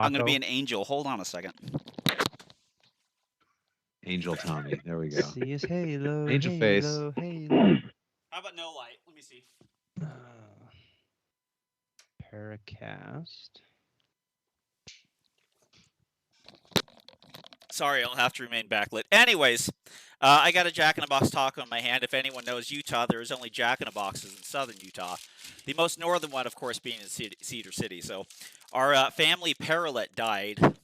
I'm going to be an angel. Hold on a second. Angel Tommy. There we go. See his halo. Angel halo, face. Halo. How about no light? Let me see. PARAcast. Sorry, I'll have to remain backlit. Anyways, I got a Jack in the Box taco in my hand. If anyone knows Utah, there is only Jack in the Boxes in southern Utah. The most northern one, of course, being in Cedar City. So our family parrot died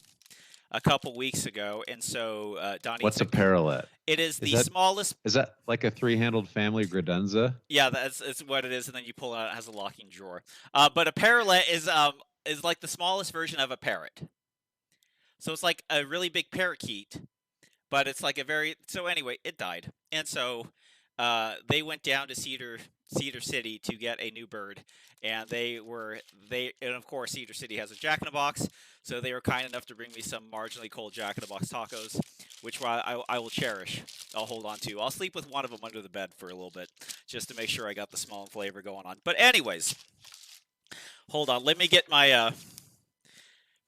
a couple weeks ago, and so Donnie. What's a parrot? It is the smallest. Is that like a three-handled family Gredenza? Yeah, that's what it is, and then you pull it out. It has a locking drawer. But a parrot is like the smallest version of a parrot. So it's like a really big parakeet, but it's like a very. So anyway, it died, and so they went down to Cedar City to get a new bird, and and of course Cedar City has a Jack in the Box, so they were kind enough to bring me some marginally cold Jack in the Box tacos, which I will cherish. I'll hold on to. I'll sleep with one of them under the bed for a little bit, just to make sure I got the smell and flavor going on. But anyways, hold on. Let me get my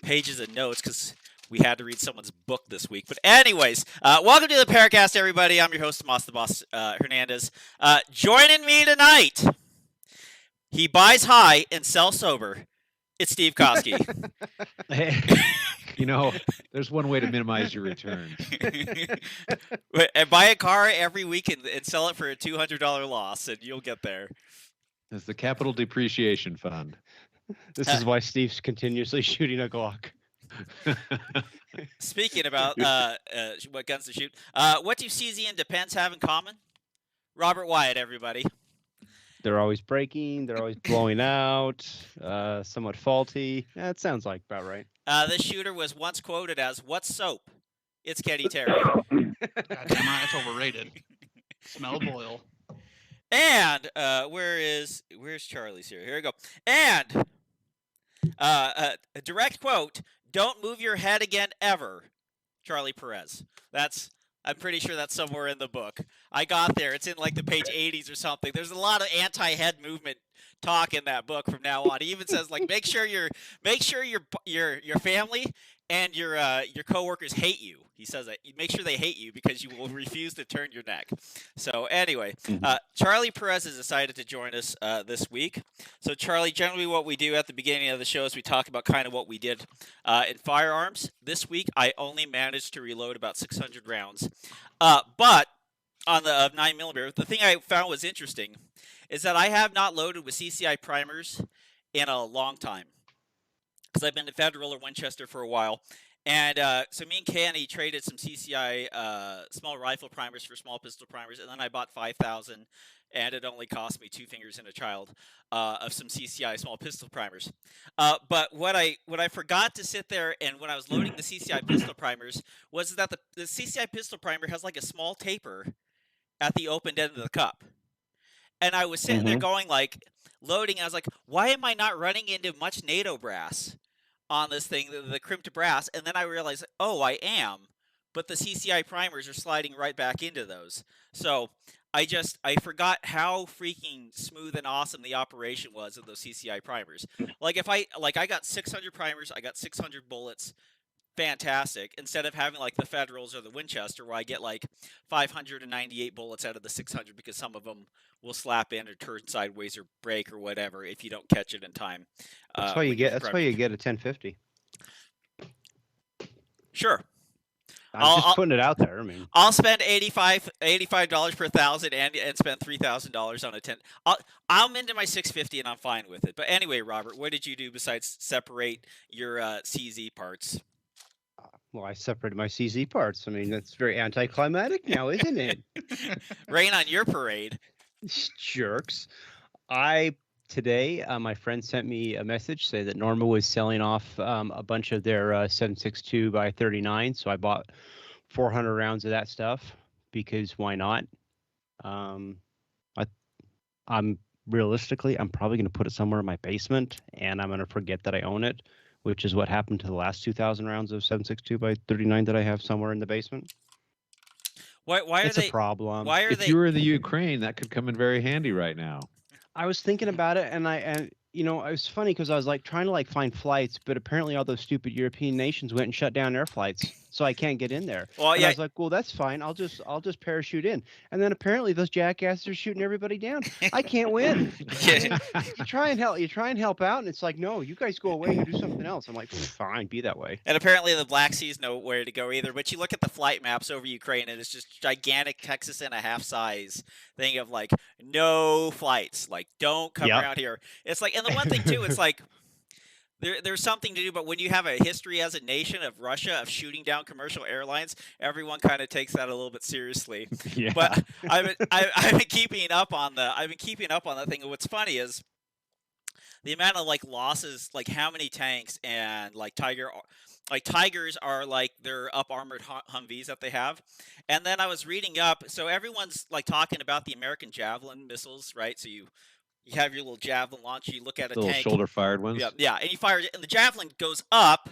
pages of notes because we had to read someone's book this week. But anyways, welcome to the PARAcast, everybody. I'm your host, Tomas the Boss Hernandez. Joining me tonight, he buys high and sells sober. It's Steve Koski. Hey, there's one way to minimize your returns. And buy a car every week and sell it for a $200 loss, and you'll get there. It's the Capital Depreciation Fund. This is why Steve's continuously shooting a Glock. Speaking about what guns to shoot, what do CZ and Depends have in common? Robert Wyatt, everybody. They're always breaking. They're always blowing out. Somewhat faulty. Yeah, it sounds like about right. This shooter was once quoted as, "What's soap? It's Kenny Terry." God damn, that's overrated. Smell boil. And where's Charlie's here? Here we go. And a direct quote: "Don't move your head again ever," Charlie Perez. I'm pretty sure that's somewhere in the book. I got there. It's in like the page 80s or something. There's a lot of anti-head movement talk in that book from now on. He even says like make sure your family and your coworkers hate you. He says that make sure they hate you because you will refuse to turn your neck. So anyway, Charlie Perez has decided to join us this week. So Charlie, generally what we do at the beginning of the show is we talk about kind of what we did in firearms. This week I only managed to reload about 600 rounds, but on the 9mm, the thing I found was interesting is that I have not loaded with CCI primers in a long time because I've been to Federal or Winchester for a while. And so me and Kenny traded some CCI small rifle primers for small pistol primers, and then I bought 5,000, and it only cost me 2 fingers and a child of some CCI small pistol primers. But what I forgot to sit there and when I was loading the CCI pistol primers was that the CCI pistol primer has like a small taper at the open end of the cup. And I was sitting there going like loading, and I was like, why am I not running into much NATO brass on this thing, the crimped brass? And then I realized, oh, I am, but the CCI primers are sliding right back into those. So I forgot how freaking smooth and awesome the operation was of those CCI primers. Like I got 600 primers, I got 600 bullets. Fantastic. Instead of having like the Federals or the Winchester where I get like 598 bullets out of the 600 because some of them will slap in or turn sideways or break or whatever if you don't catch it in time. That's why you get a 1050. Sure. I'm just putting it out there. I mean, I'll spend $85 per 1,000 and spend $3,000 on a 10. I'm into my 650 and I'm fine with it. But anyway, Robert, what did you do besides separate your CZ parts? Well, I separated my CZ parts. I mean, that's very anticlimactic now, isn't it? Rain on your parade. Jerks. Today, my friend sent me a message saying that Norma was selling off a bunch of their 7.62 by 39. So I bought 400 rounds of that stuff because why not? I'm realistically, I'm probably going to put it somewhere in my basement and I'm going to forget that I own it, which is what happened to the last 2,000 rounds of 7.62 by 39 that I have somewhere in the basement. Why are it's they a problem? If you were in the Ukraine, that could come in very handy right now. I was thinking about it, and it was funny because I was like trying to like find flights, but apparently all those stupid European nations went and shut down air flights, so I can't get in there. Well, And I yeah, was like, well, that's fine. I'll just parachute in. And then apparently those jackasses are shooting everybody down. I can't win. yeah. You try and help out, and it's like, no, you guys go away and do something else. I'm like, fine, be that way. And apparently the Black Sea's nowhere to go either. But you look at the flight maps over Ukraine, and it's just gigantic Texas and a half size thing of like no flights, like don't come Yep. around here. It's like, and the one thing too, it's like there's something to do. But when you have a history as a nation of Russia of shooting down commercial airlines, everyone kind of takes that a little bit seriously. Yeah. But I've been keeping up on that thing. And what's funny is the amount of like losses, like how many tanks and like tigers are like their up armored Humvees that they have. And then I was reading up, so everyone's like talking about the American Javelin missiles, right? So you have your little Javelin launcher, you look at a The little tank, shoulder fired ones. yeah, and you fire it, and the Javelin goes up,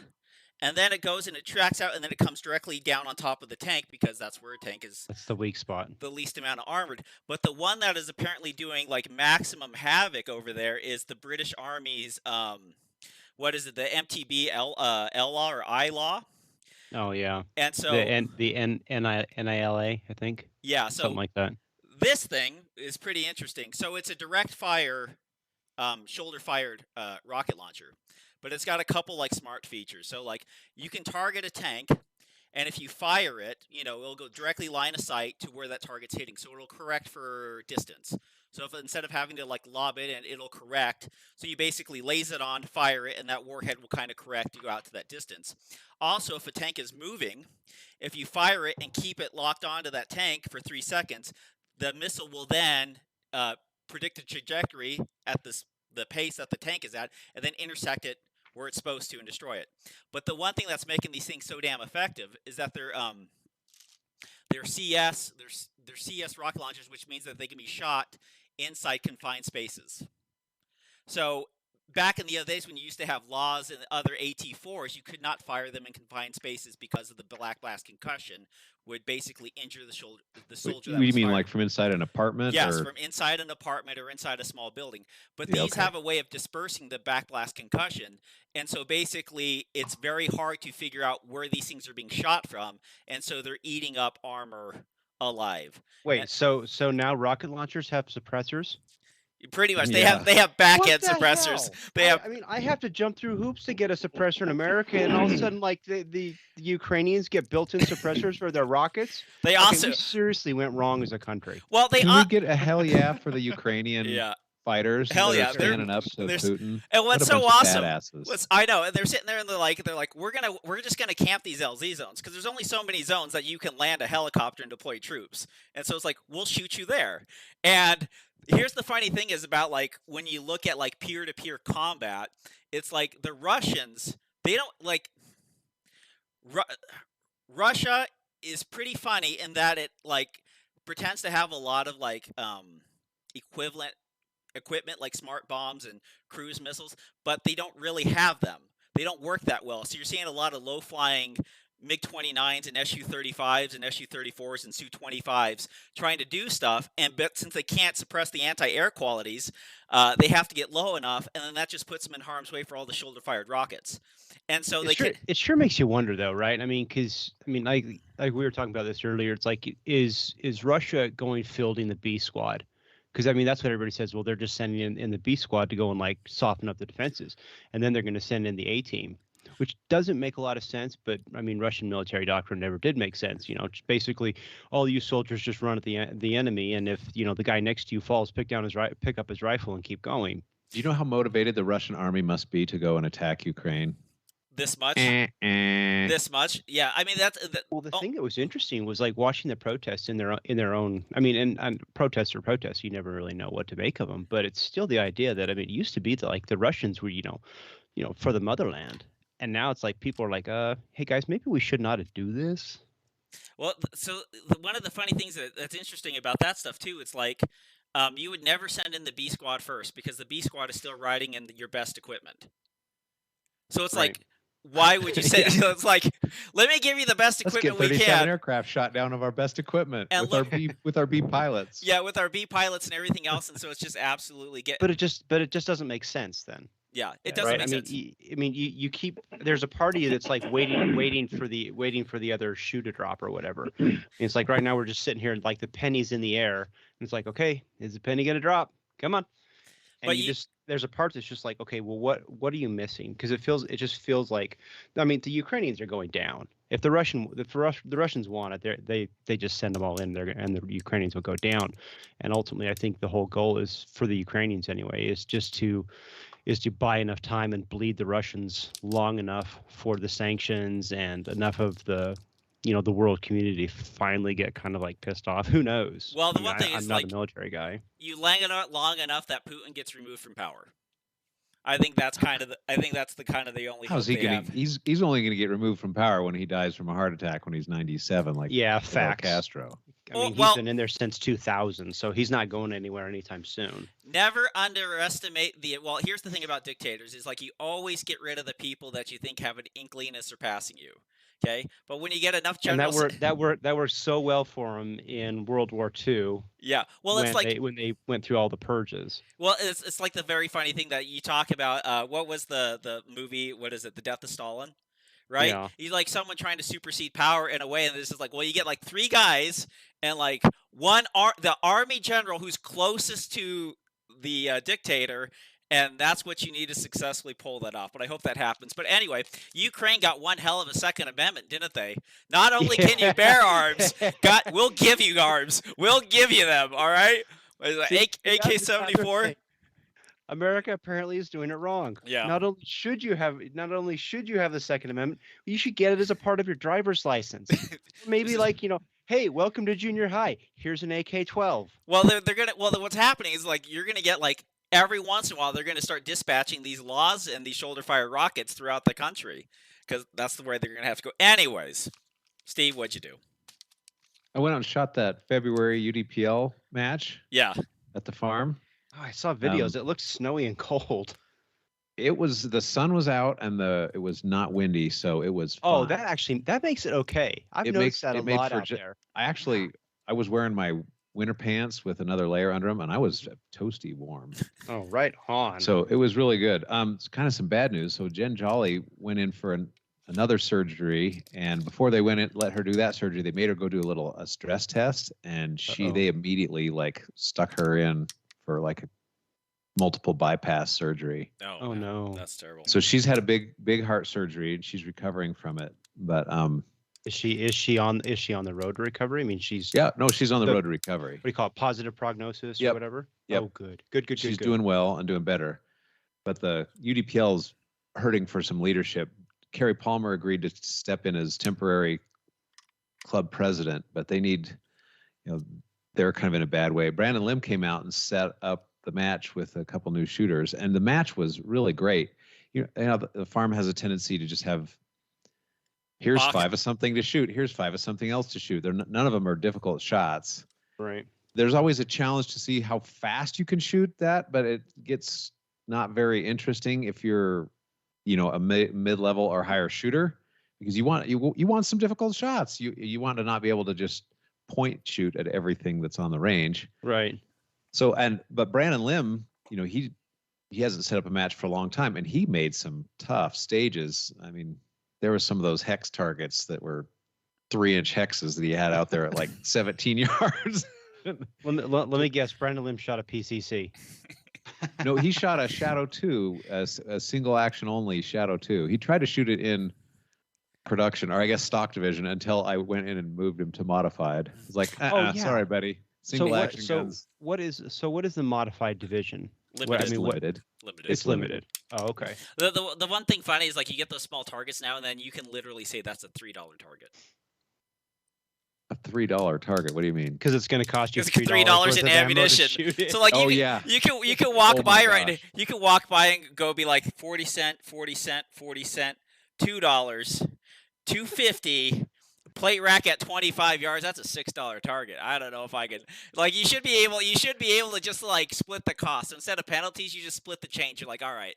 and then it goes and it tracks out, and then it comes directly down on top of the tank because that's where a tank is That's the weak spot. the least amount of armored. But the one that is apparently doing like maximum havoc over there is the British Army's what is it, the MTB L law or I law. Oh yeah. And so NILA, I think. yeah, Something so like that. this thing is pretty interesting. So it's a direct fire shoulder fired rocket launcher, but it's got a couple like smart features. So like you can target a tank, and if you fire it, it'll go directly line of sight to where that target's hitting. So it'll correct for distance. So if instead of having to like lob it in, it'll correct. So you basically laze it on, fire it, and that warhead will kind of correct to go out to that distance. Also, if a tank is moving, if you fire it and keep it locked onto that tank for 3 seconds, the missile will then predict a trajectory at the pace that the tank is at, and then intersect it where it's supposed to and destroy it. But the one thing that's making these things so damn effective is that they're CS rocket launchers, which means that they can be shot inside confined spaces. So back in the other days when you used to have laws and other AT-4s, you could not fire them in confined spaces because of the black blast concussion would basically injure the soldier. That You was mean fired. like from inside an apartment? Yes, or... from inside an apartment or inside a small building. But Yeah, these okay. have a way of dispersing the backblast concussion. And so basically, it's very hard to figure out where these things are being shot from. And so they're eating up armor alive. Wait, And so now rocket launchers have suppressors? pretty much, Yeah. they have back What end the suppressors. hell? They have I mean, I have to jump through hoops to get a suppressor in America, and all of a sudden, like the Ukrainians get built-in suppressors for their rockets. they Okay, also we seriously went wrong as a country. well they Can we get a hell yeah for the Ukrainian yeah. fighters Hell that yeah, are they're- standing up to there's- Putin? And What what's a so bunch of awesome? badasses. I know, and they're sitting there and they're like we're just gonna camp these LZ zones because there's only so many zones that you can land a helicopter and deploy troops. And so it's like we'll shoot you there. And here's the funny thing is about like when you look at like peer-to-peer combat, it's like the Russians, they don't like Russia is pretty funny in that it like pretends to have a lot of like equivalent equipment like smart bombs and cruise missiles, but they don't really have them. They don't work that well. So you're seeing a lot of low-flying MiG-29s and Su-35s and Su-34s and Su-25s trying to do stuff, but since they can't suppress the anti-air qualities, they have to get low enough, and then that just puts them in harm's way for all the shoulder-fired rockets. And so It sure makes you wonder, though, right? I mean, because like we were talking about this earlier. It's like, is Russia going fielding the B squad? Because I mean, that's what everybody says. Well, they're just sending in the B squad to go and like soften up the defenses, and then they're going to send in the A team, which doesn't make a lot of sense. But I mean, Russian military doctrine never did make sense. Just basically all you soldiers just run at the enemy, and if the guy next to you falls, pick up his rifle and keep going. Do you know how motivated the Russian army must be to go and attack Ukraine? this much, Eh. this much, yeah. I mean Well, the thing that was interesting was like watching the protests in their own. I mean, and protests are protests. You never really know what to make of them, but it's still the idea that I mean, it used to be that like the Russians were for the motherland, and now it's like people are like, hey guys, maybe we should not do this. Well, so one of the funny things that's interesting about that stuff too, it's like you would never send in the B squad first because the B squad is still riding in your best equipment. So it's Right. like Why would you say so? It's like, let me give you the best Let's get equipment we 37 can. aircraft shot down of our best equipment And with our B pilots. Yeah, with our B pilots and everything else, and so it's just absolutely But it just doesn't make sense then. yeah, it Yeah, doesn't Right? make sense. You keep there's a party that's like waiting for the other shoe to drop or whatever. And it's like right now we're just sitting here and like the penny's in the air. And it's like, okay, is the penny gonna drop? Come on. And But you just there's a part that's just like, okay, well, what are you missing? Because it just feels like, I mean, the Ukrainians are going down. If the Russians want it, they just send them all in there, and the Ukrainians will go down. And ultimately, I think the whole goal is for the Ukrainians anyway, is to buy enough time and bleed the Russians long enough for the sanctions and enough of the the world community finally get kind of like pissed off. Who knows? Well, the I mean, one thing I'm is, not like, a military guy. you lang it out long enough that Putin gets removed from power. I think that's kind of the only How's hope he they gonna? have. He's only gonna get removed from power when he dies from a heart attack when he's 97, like Yeah, Fidel facts. Castro. I mean, Well- he's been in there since 2000, so he's not going anywhere anytime soon. Never underestimate well, here's the thing about dictators is like you always get rid of the people that you think have an inkling of surpassing you. Okay? But when you get enough And generals that worked so well for him in World War II yeah. Well, when it's like when they went through all the purges. well, it's like the very funny thing that you talk about what was the movie, what is it? The Death of Stalin? Right? Yeah. He's like someone trying to supersede power in a way, and this is like, well, you get like 3 guys and like the army general who's closest to the dictator, and that's what you need to successfully pull that off. But I hope that happens. But anyway, Ukraine got one hell of a Second Amendment, didn't they? Not only can you bear arms, we'll give you arms. We'll give you them. All right, AK-74. America apparently is doing it wrong. Yeah. Not only should you have the Second Amendment, you should get it as a part of your driver's license. Maybe like, hey, welcome to junior high. Here's an AK-12. Well, they're gonna. Well, what's happening is like you're gonna get like every once in a while they're gonna start dispatching these laws and these shoulder fire rockets throughout the country because that's the way they're gonna have to go. Anyways, Steve, what'd you do? I went out and shot that February UDPL match Yeah. at the farm. Oh, I saw videos. It looked snowy and cold. The sun was out and it was not windy, so it was Oh, fine. that makes it okay. I've noticed that a lot out there. I was wearing my winter pants with another layer under them, and I was toasty warm. Oh, right on. So it was really good. It's kind of some bad news. So Jen Jolly went in for another surgery, and before they went in, let her do that surgery, they made her go do a stress test, and they immediately like stuck her in for like a multiple bypass surgery. Oh no, that's terrible. So she's had a big heart surgery, and she's recovering from it. But is she on the road to recovery? I mean, she's she's on the road to recovery. What do you call it? Positive prognosis or whatever? Yep. Oh, good. She's doing well and doing better. But the UDPL's hurting for some leadership. Kerry Palmer agreed to step in as temporary club president, but they need, they're kind of in a bad way. Brandon Lim came out and set up the match with a couple new shooters, and the match was really great. The farm has a tendency to just have, here's 5 of something to shoot, here's 5 of something else to shoot. None of them are difficult shots. Right. There's always a challenge to see how fast you can shoot that, but it gets not very interesting if you're, a mid-level or higher shooter, because you want some difficult shots. You want to not be able to just point shoot at everything that's on the range. Right. So but Brandon Lim, he hasn't set up a match for a long time, and he made some tough stages. I mean, there were some of those hex targets that were 3-inch hexes that he had out there at like 17 yards. Let me guess. Brandon Lim shot a PCC. No, he shot a Shadow 2, a single action only Shadow 2. He tried to shoot it in production, or I guess stock division, until I went in and moved him to modified. It's like, sorry, buddy. Single action guns. What is the modified division? Limited. It's limited. Oh, okay. The one thing funny is like you get those small targets now, and then you can literally say that's a $3 target. A $3 target? What do you mean? Because it's going to cost you $3 in ammunition. So like you can walk by you can walk by and go be like 40 cent, 40 cent, 40 cent, $2, $2.50. Plate rack at 25 yards. That's a $6 target. I don't know if I can. Like you should be able to just like split the cost instead of penalties. You just split the change. You're like, all right.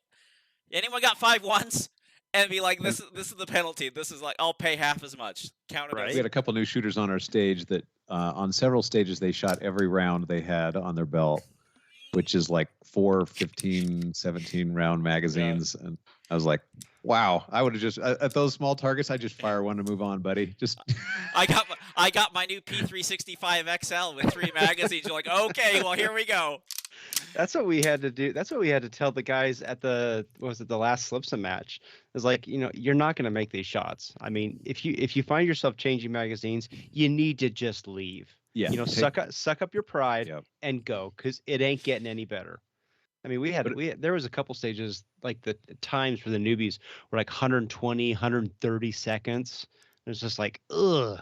Anyone got 5 ones? and be like, this is the penalty. This is like, I'll pay half as much. Count it Right. as We had a couple new shooters on our stage that on several stages they shot every round they had on their belt, which is like 4, 15, 17 round magazines. And I was like, wow, I would have just at those small targets, I just fire one to move on, buddy. Just I got my new P365 XL with 3 magazines. You're like, okay, well here we go. That's what we had to do. That's what we had to tell the guys at the last Slipson match. It's like, you're not going to make these shots. I mean, if you find yourself changing magazines, you need to just leave. yeah, Suck up your pride Yep. and go, because it ain't getting any better. I mean, there was a couple stages, like the times for the newbies were like 120, 130 seconds. It was just like, ugh.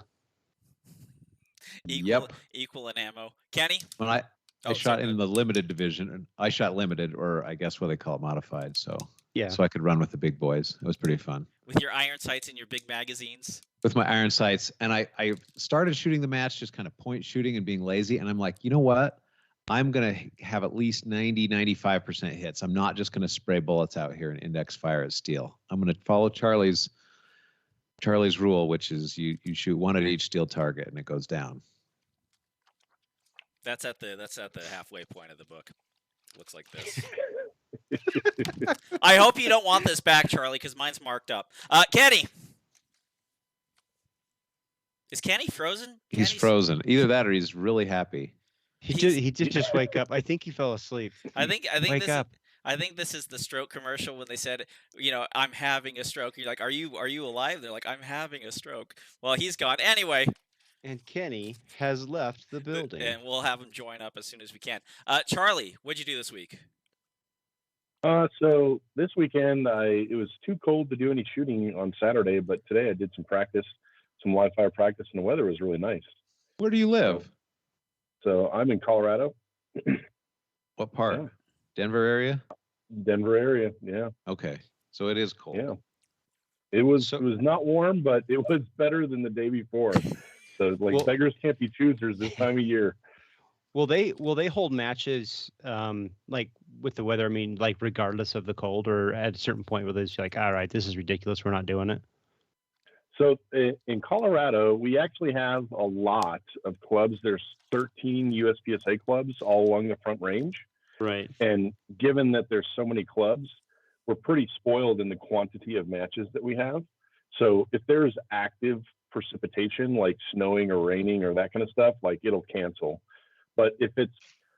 Equal in ammo. Kenny? When I shot sorry, in the limited division, and I shot limited, or I guess what they call it, modified. So Yeah. so I could run with the big boys. It was pretty fun. With your iron sights and your big magazines. With my iron sights, and I started shooting the match just kind of point shooting and being lazy, and I'm like, you know what? I'm going to have at least 90, 95% hits. I'm not just going to spray bullets out here and index fire at steel. I'm going to follow Charlie's rule, which is you shoot one at each steel target and it goes down. That's at the halfway point of the book. Looks like this. I hope you don't want this back, Charlie, because mine's marked up. Kenny. Is Kenny frozen? He's frozen. Either that or he's really happy. He did just wake up. I think he fell asleep. I think Wake up. I think this is the stroke commercial when they said, I'm having a stroke. You're like, are you alive? They're like, I'm having a stroke. Well, he's gone. Anyway. And Kenny has left the building. And we'll have him join up as soon as we can. Charlie, what'd you do this week? So this weekend, it was too cold to do any shooting on Saturday, but today I did some practice, some live fire practice, and the weather was really nice. Where do you live? So I'm in Colorado. What part? Yeah. Denver area? Denver area, yeah. Okay. So it is cold. Yeah. It was not warm, but it was better than the day before. So beggars can't be choosers this time of year. Will they hold matches like with the weather? I mean, like regardless of the cold, or at a certain point where they're just like, all right, this is ridiculous, we're not doing it. So in Colorado, we actually have a lot of clubs. There's 13 USPSA clubs all along the Front Range. Right. And given that there's so many clubs, we're pretty spoiled in the quantity of matches that we have. So if there's active precipitation, like snowing or raining or that kind of stuff, like it'll cancel. But if it's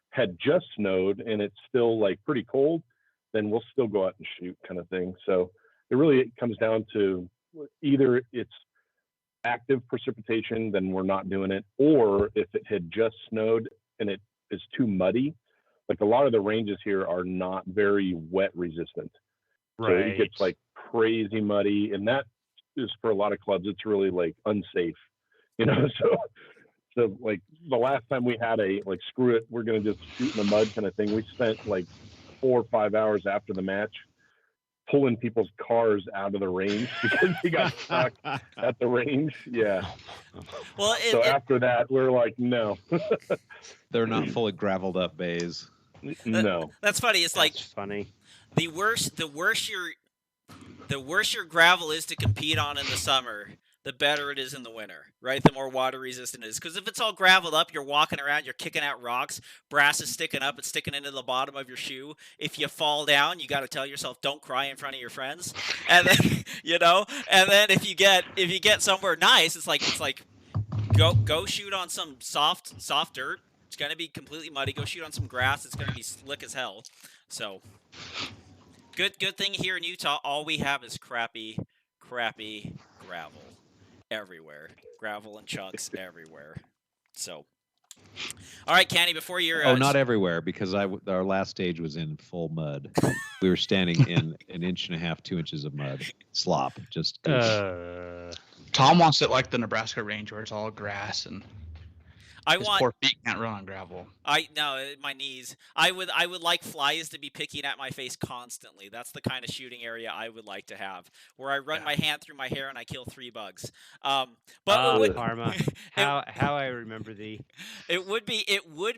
had just snowed and it's still like pretty cold, then we'll still go out and shoot, kind of thing. So it comes down to either it's active precipitation, then we're not doing it, or if it had just snowed and it is too muddy, like a lot of the ranges here are not very wet resistant. Right. So it gets like crazy muddy, and that is for a lot of clubs, it's really like unsafe, so like the last time we had a like, screw it, we're going to just shoot in the mud kind of thing. We spent like 4 or 5 hours after the match pulling people's cars out of the range because they got stuck at the range. Yeah. Well, so after that, we're like, no. They're not fully graveled up bays. No. That's funny. It's like funny. The worse your gravel is to compete on in the summer, the better it is in the winter, right? The more water resistant it is. Because if it's all graveled up, you're walking around, you're kicking out rocks, brass is sticking up, it's sticking into the bottom of your shoe. If you fall down, you got to tell yourself, don't cry in front of your friends. And then, and then if you get somewhere nice, it's like go shoot on some soft dirt. It's going to be completely muddy. Go shoot on some grass. It's going to be slick as hell. So good thing here in Utah, all we have is crappy gravel everywhere. Gravel and chunks everywhere. So, all right, Kenny, before you're... not everywhere, because our last stage was in full mud. We were standing in 1.5 inches, 2 inches of mud. Slop. Just... Tom wants it like the Nebraska range where it's all grass and... I His want poor feet can't run on gravel. my knees. I would like flies to be picking at my face constantly. That's the kind of shooting area I would like to have, where I run Yeah. my hand through my hair and I kill 3 bugs. But it would Karma. it, How I remember thee. it would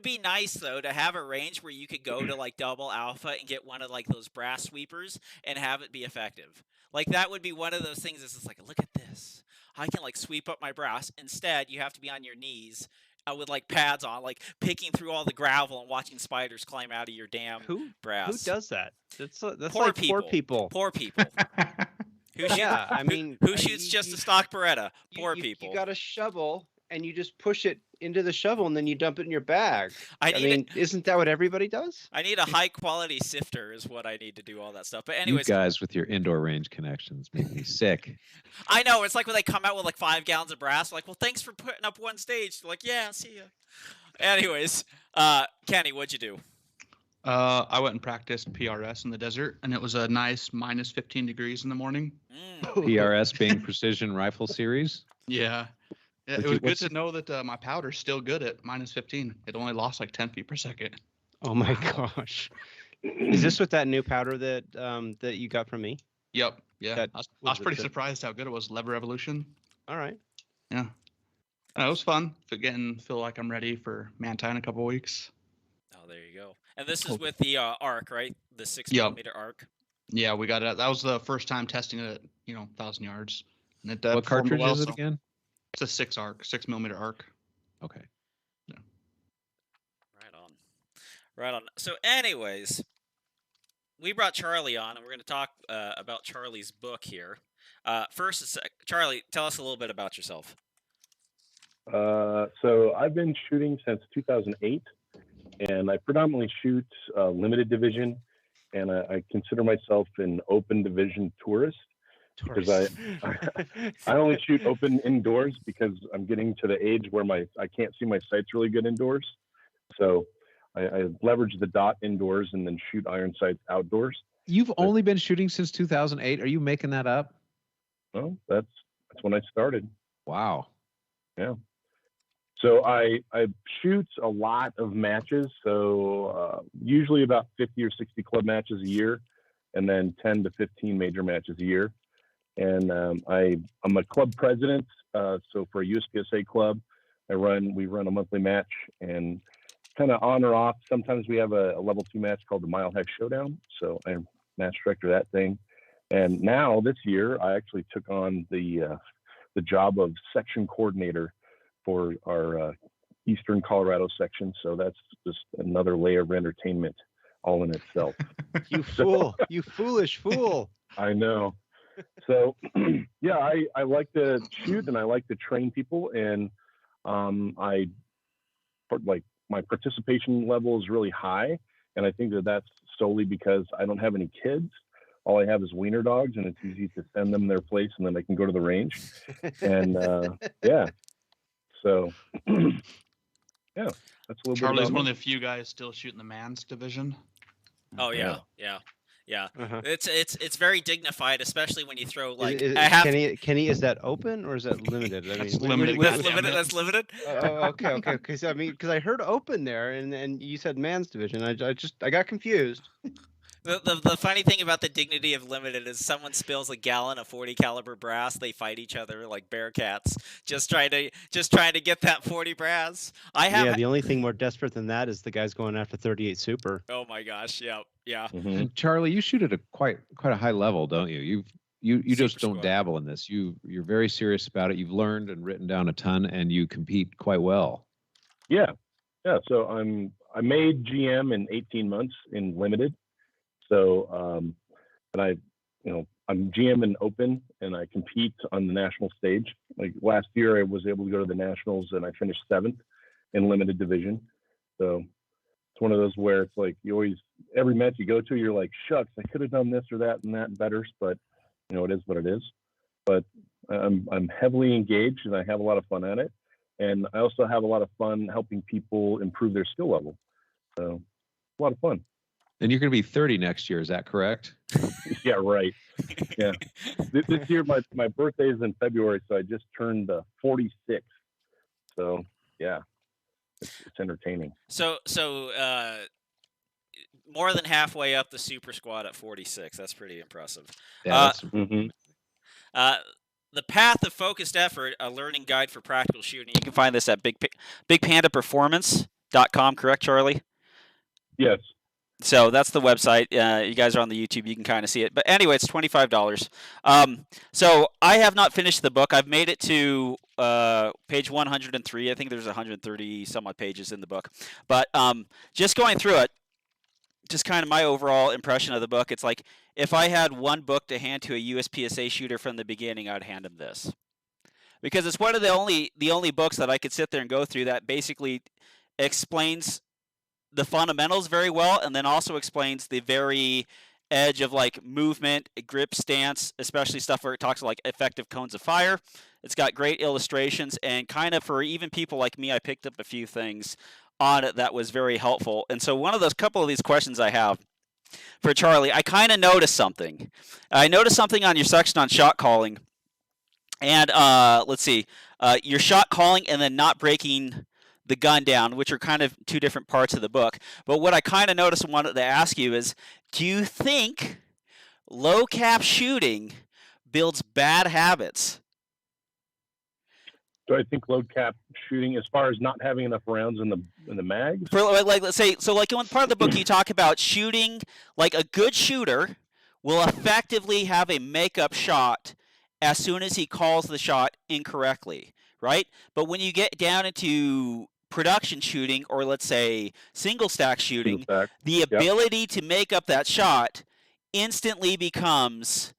be nice though to have a range where you could go to like double alpha and get one of like those brass sweepers and have it be effective. Like that would be one of those things that's just like, look at this. I can like sweep up my brass. Instead, you have to be on your knees with like pads on, like picking through all the gravel and watching spiders climb out of your damn Who brass. does that? That's Poor like people. poor people. Poor people. Who shoot, Yeah, I mean, who shoots just a stock Beretta? Poor people. You got a shovel and you just push it into the shovel and then you dump it in your bag. I mean, isn't that what everybody does? I need a high quality sifter is what I need to do all that stuff. But You anyways, guys with your indoor range connections make me sick. I know it's like when they come out with like 5 gallons of brass, like, well, thanks for putting up one stage. They're like, yeah, see ya. Anyways, Kenny, what'd you do? I went and practiced PRS in the desert, and it was a nice minus 15 degrees in the morning. PRS being Precision Rifle Series. Yeah. It What's was your- good to know that my powder's still good at minus 15. It only lost like 10 feet per second. Oh my gosh. Is this with that new powder that that you got from me? Yep. Yeah. That- I was was it pretty the- surprised how good it was. Lever Evolution. All right. Yeah. It was fun. Feel like I'm ready for Manti in a couple weeks. Oh, there you go. And this is with the arc, right? The 6 Yep. millimeter arc. Yeah, we got it. That was the first time testing it at 1,000 yards. And it, What performed cartridge well, is it so- again? It's a 6 millimeter arc. Okay. Right on. Right on. So, anyways, we brought Charlie on, and we're going to talk about Charlie's book here. First, Charlie, tell us a little bit about yourself. So I've been shooting since 2008, and I predominantly shoot limited division, and I consider myself an open division tourist because I only shoot open indoors because I'm getting to the age where I can't see my sights really good indoors. So I leverage the dot indoors and then shoot iron sights outdoors. You've only been shooting since 2008. Are you making that up? Well, that's when I started. Wow. Yeah. So I shoot a lot of matches. So usually about 50 or 60 club matches a year, and then 10 to 15 major matches a year. And I'm a club president. So for a USPSA club, we run a monthly match, and kind of on or off. Sometimes we have a level 2 match called the Mile High Showdown. So I'm match director of that thing. And now this year, I actually took on the job of section coordinator for our Eastern Colorado section. So that's just another layer of entertainment all in itself. You fool. You foolish fool. I know. So yeah, I like to shoot and I like to train people, and my participation level is really high, and I think that's solely because I don't have any kids. All I have is wiener dogs, and it's easy to send them their place, and then they can go to the range. And yeah, so yeah, that's a little Charlie's bit one about of the few guys still shooting the man's division. Oh yeah, yeah. Uh-huh. It's very dignified, especially when you throw like Kenny, is that open or is that limited? I mean, That's limited. That's Damn limited. it. That's limited. Okay. Because I heard open there, and you said man's division. I got confused. The funny thing about the dignity of limited is someone spills a gallon of 40 caliber brass, they fight each other like bear cats, just trying to get that 40 brass. Yeah, the only thing more desperate than that is the guys going after 38 Super. Oh my gosh, yeah. Mhm. And Charlie, you shoot at a quite a high level, don't you? You just Super don't squad. dabble in this. You're very serious about it. You've learned and written down a ton, and you compete quite well. Yeah. So I made GM in 18 months in limited. So, and I'm GM in open, and I compete on the national stage. Like last year, I was able to go to the nationals, and I finished 7th in limited division. So it's one of those where it's like every match you go to, you're like, shucks, I could have done this or that and that better, but it is what it is. But I'm heavily engaged, and I have a lot of fun at it. And I also have a lot of fun helping people improve their skill level. So a lot of fun. And you're going to be 30 next year. Is that correct? Yeah, right. Yeah. This year, my birthday is in February, so I just turned 46. So, yeah. It's entertaining. So more than halfway up the super squad at 46. That's pretty impressive. Yeah, that's The Path of Focused Effort, a learning guide for practical shooting. You can find this at bigpandaperformance.com, correct, Charlie? Yes. So that's the website. You guys are on the YouTube. You can kind of see it. But anyway, it's $25. So I have not finished the book. I've made it to page 103. I think there's 130 some odd pages in the book. But just going through it, just kind of my overall impression of the book, it's like if I had one book to hand to a USPSA shooter from the beginning, I'd hand him this. Because it's one of the only books that I could sit there and go through that basically explains the fundamentals very well, and then also explains the very edge of like movement, grip, stance, especially stuff where it talks like effective cones of fire. It's got great illustrations, and kind of for even people like me, I picked up a few things on it that was very helpful. And so one of those couple of these questions I have for Charlie, I kind of noticed something. I noticed something on your section on shot calling, and let's see, your shot calling and then not breaking the gun down, which are kind of two different parts of the book. But what I kind of noticed and wanted to ask you is, do you think low cap shooting builds bad habits? Do I think low cap shooting, as far as not having enough rounds in the mag? For like, let's say, so like in one part of the book, you talk about shooting, like a good shooter will effectively have a makeup shot as soon as he calls the shot incorrectly, right? But when you get down into production shooting, or let's say single stack shooting, the ability to make up that shot instantly becomes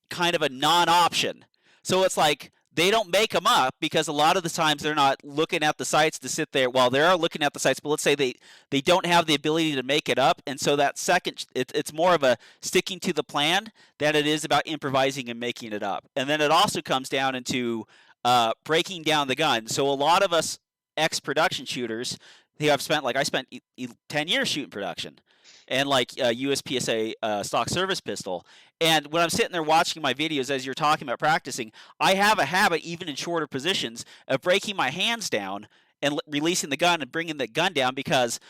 kind of a non-option. So it's like they don't make them up because a lot of the times they're not looking at the sights to sit there. Well, they are looking at the sights, but let's say they don't have the ability to make it up. And so that second, it's more of a sticking to the plan than it is about improvising and making it up. And then it also comes down into breaking down the gun. So a lot of us ex-production shooters, I spent 10 years shooting production and like USPSA stock service pistol. And when I'm sitting there watching my videos as you're talking about practicing, I have a habit, even in shorter positions, of breaking my hands down and releasing the gun and bringing the gun down because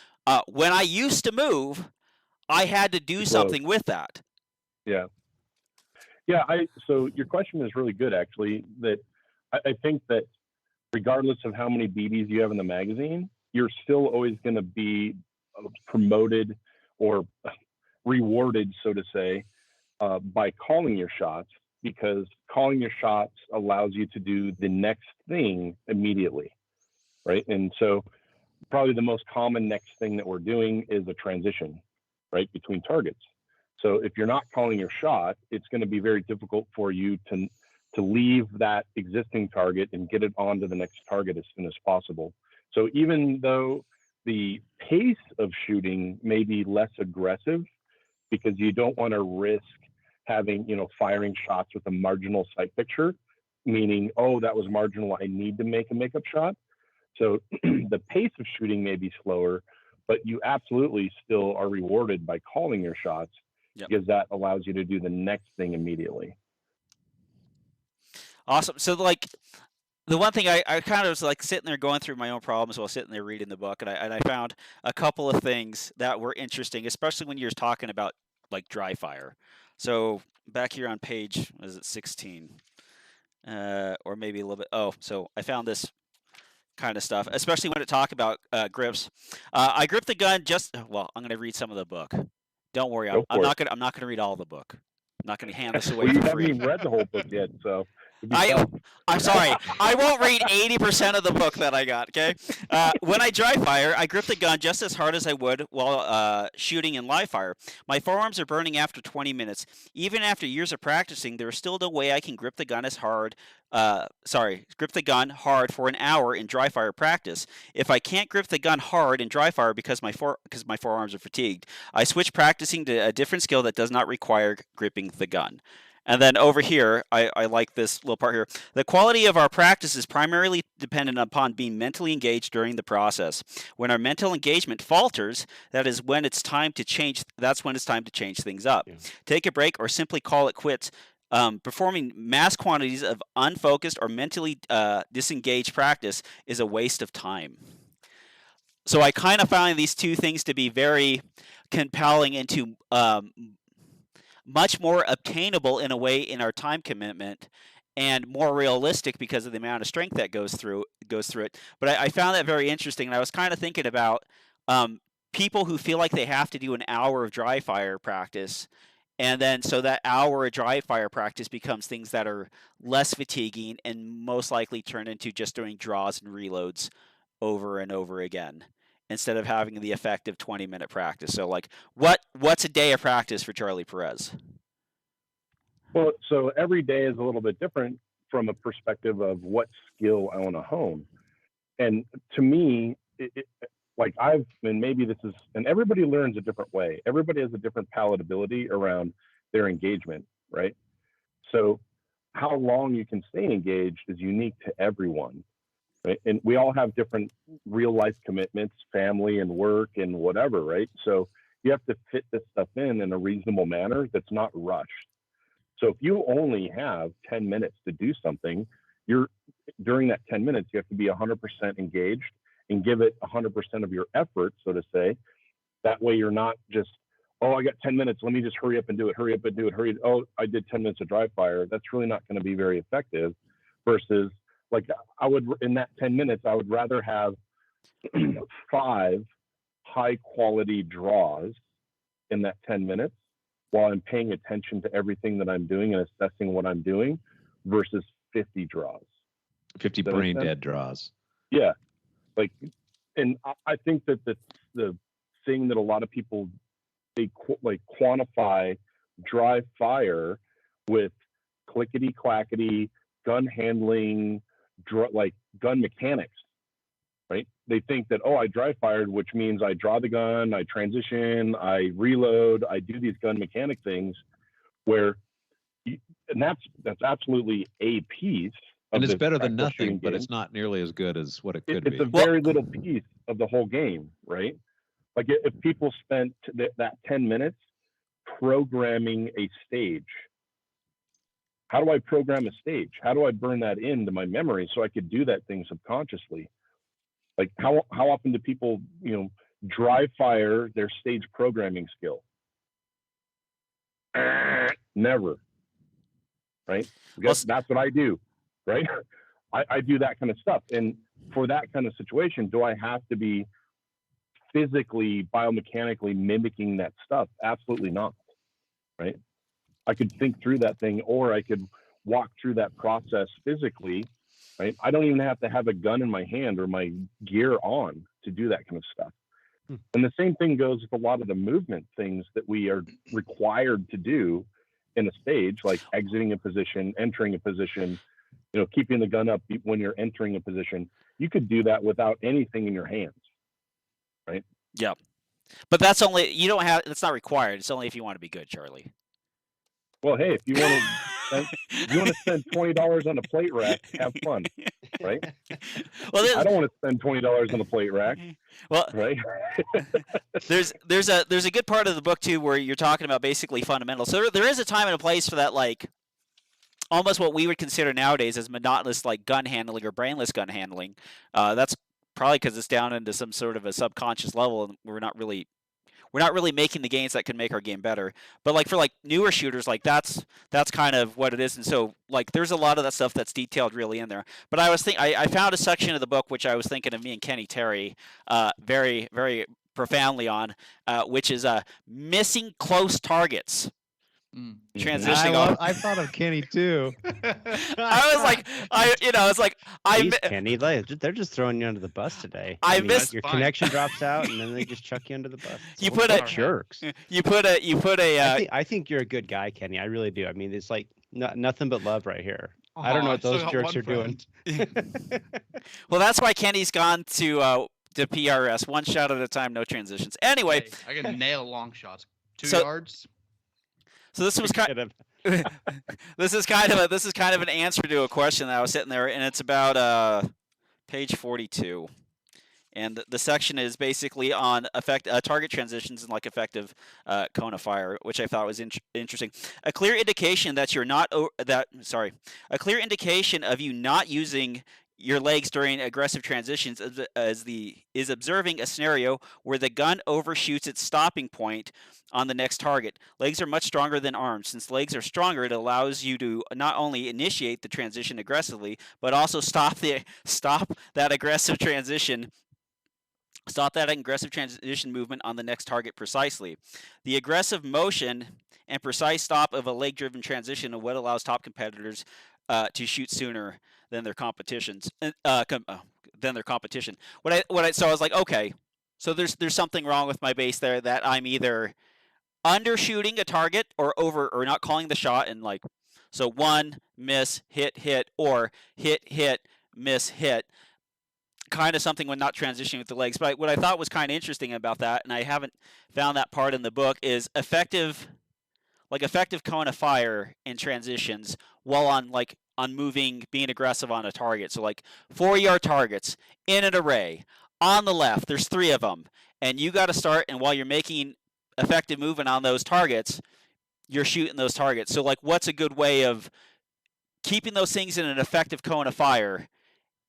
when I used to move, I had to do something with that. Yeah. Yeah. So your question is really good, actually, that I think that regardless of how many BBs you have in the magazine, you're still always going to be promoted or rewarded, so to say, by calling your shots, because calling your shots allows you to do the next thing immediately, right? And so probably the most common next thing that we're doing is a transition, right, between targets. So if you're not calling your shot, it's going to be very difficult for you to leave that existing target and get it onto the next target as soon as possible. So even though the pace of shooting may be less aggressive, because you don't want to risk having, firing shots with a marginal sight picture, meaning, oh, that was marginal, I need to make a makeup shot. So the pace of shooting may be slower, but you absolutely still are rewarded by calling your shots, because that allows you to do the next thing immediately. Awesome. So like the one thing I kind of was like sitting there going through my own problems while sitting there reading the book, and I found a couple of things that were interesting, especially when you're talking about like dry fire. So back here on page, what is it, 16? Or maybe a little bit. Oh, so I found this kind of stuff, especially when it talk about grips. I grip the gun I'm going to read some of the book. Don't worry, I'm not going to read all the book. I'm not going to hand this away Well, you for free. haven't even read the whole book yet, so. I'm sorry. I won't read 80% of the book that I got, okay? When I dry fire, I grip the gun just as hard as I would while shooting in live fire. My forearms are burning after 20 minutes. Even after years of practicing, there is still no way I can grip the gun hard for an hour in dry fire practice. If I can't grip the gun hard in dry fire because my forearms are fatigued, I switch practicing to a different skill that does not require gripping the gun. And then over here, I like this little part here. The quality of our practice is primarily dependent upon being mentally engaged during the process. When our mental engagement falters, that's when it's time to change things up. Yeah. Take a break or simply call it quits. Performing mass quantities of unfocused or mentally disengaged practice is a waste of time. So I kind of found these two things to be very compelling and to much more obtainable in a way in our time commitment, and more realistic because of the amount of strength that goes through it. But I found that very interesting, and I was kind of thinking about people who feel like they have to do an hour of dry fire practice, and then so that hour of dry fire practice becomes things that are less fatiguing and most likely turn into just doing draws and reloads over and over again, instead of having the effective 20-minute practice. So like what's a day of practice for Charlie Perez? Well, so every day is a little bit different from a perspective of what skill I want to hone. And to me, and maybe this is, and everybody learns a different way. Everybody has a different palatability around their engagement, right? So how long you can stay engaged is unique to everyone, right? And we all have different real life commitments, family and work and whatever, right? So you have to fit this stuff in a reasonable manner that's not rushed. So if you only have 10 minutes to do something, during that 10 minutes, you have to be 100% engaged and give it 100% of your effort, so to say. That way you're not just, oh, I got 10 minutes, let me just hurry up and do it. Oh, I did 10 minutes of dry fire. That's really not going to be very effective. Versus, like, in that 10 minutes, I would rather have 5 high quality draws in that 10 minutes while I'm paying attention to everything that I'm doing and assessing what I'm doing, versus 50 draws. 50 brain dead draws. Yeah. Like, and I think that the thing that a lot of people, they quantify dry fire with clickety clackety gun handling, like gun mechanics, right? They think that, oh, I dry fired, which means I draw the gun, I transition, I reload, I do these gun mechanic things, and that's absolutely a piece. And it's better than nothing, but it's not nearly as good as what it could be. It's a very little piece of the whole game, right? Like, if people spent that 10 minutes programming a stage, how do I program a stage? How do I burn that into my memory so I could do that thing subconsciously? Like, how often do people, dry fire their stage programming skill? Never, right? Because that's what I do, right? I do that kind of stuff. And for that kind of situation, do I have to be physically, biomechanically mimicking that stuff? Absolutely not, right? I could think through that thing, or I could walk through that process physically, right? I don't even have to have a gun in my hand or my gear on to do that kind of stuff. And the same thing goes with a lot of the movement things that we are required to do in a stage, like exiting a position, entering a position, keeping the gun up when you're entering a position. You could do that without anything in your hands, right? Yeah. But that's only, it's not required. It's only if you want to be good, Charlie. Well, hey, if you want to spend $20 on a plate rack, have fun, right? Well, I don't want to spend $20 on a plate rack. Well, right. there's a good part of the book too where you're talking about basically fundamentals. So there is a time and a place for that, like almost what we would consider nowadays as monotonous, like gun handling or brainless gun handling. That's probably because it's down into some sort of a subconscious level, and we're not really making the gains that can make our game better. But like for like newer shooters, like that's kind of what it is. And so like there's a lot of that stuff that's detailed really in there. But I found a section of the book which I was thinking of me and Kenny Terry very, very profoundly on, which is missing close targets. Transitioning off. I thought of Kenny too. I was like, Kenny, they're just throwing you under the bus today. Your connection drops out, and then they just chuck you under the bus. You put jerks. You put a. I think you're a good guy, Kenny. I really do. I mean, it's like nothing but love right here. Oh, I don't know what those jerks are doing. Well, that's why Kenny's gone to PRS. One shot at a time, no transitions. Anyway, I can nail long shots. 2 yards. So this was kind of this is kind of an answer to a question that I was sitting there, and it's about page 42, and the section is basically on target transitions and like effective cone of fire, which I thought was interesting. A clear indication that a clear indication of you not using your legs during aggressive transitions is observing a scenario where the gun overshoots its stopping point on the next target. Legs are much stronger than arms. Since legs are stronger, it allows you to not only initiate the transition aggressively, but also stop that aggressive transition movement on the next target precisely. The aggressive motion and precise stop of a leg-driven transition is what allows top competitors to shoot sooner than their competition. So I was like, okay, so there's something wrong with my base there, that I'm either undershooting a target or not calling the shot, and like, so 1 miss hit or hit miss hit, kind of something when not transitioning with the legs. But what I thought was kind of interesting about that, and I haven't found that part in the book, is effective cone of fire in transitions while on moving, being aggressive on a target. So like 4-yard targets in an array on the left, there's 3 of them, and you got to start, and while you're making effective movement on those targets, you're shooting those targets. So like, what's a good way of keeping those things in an effective cone of fire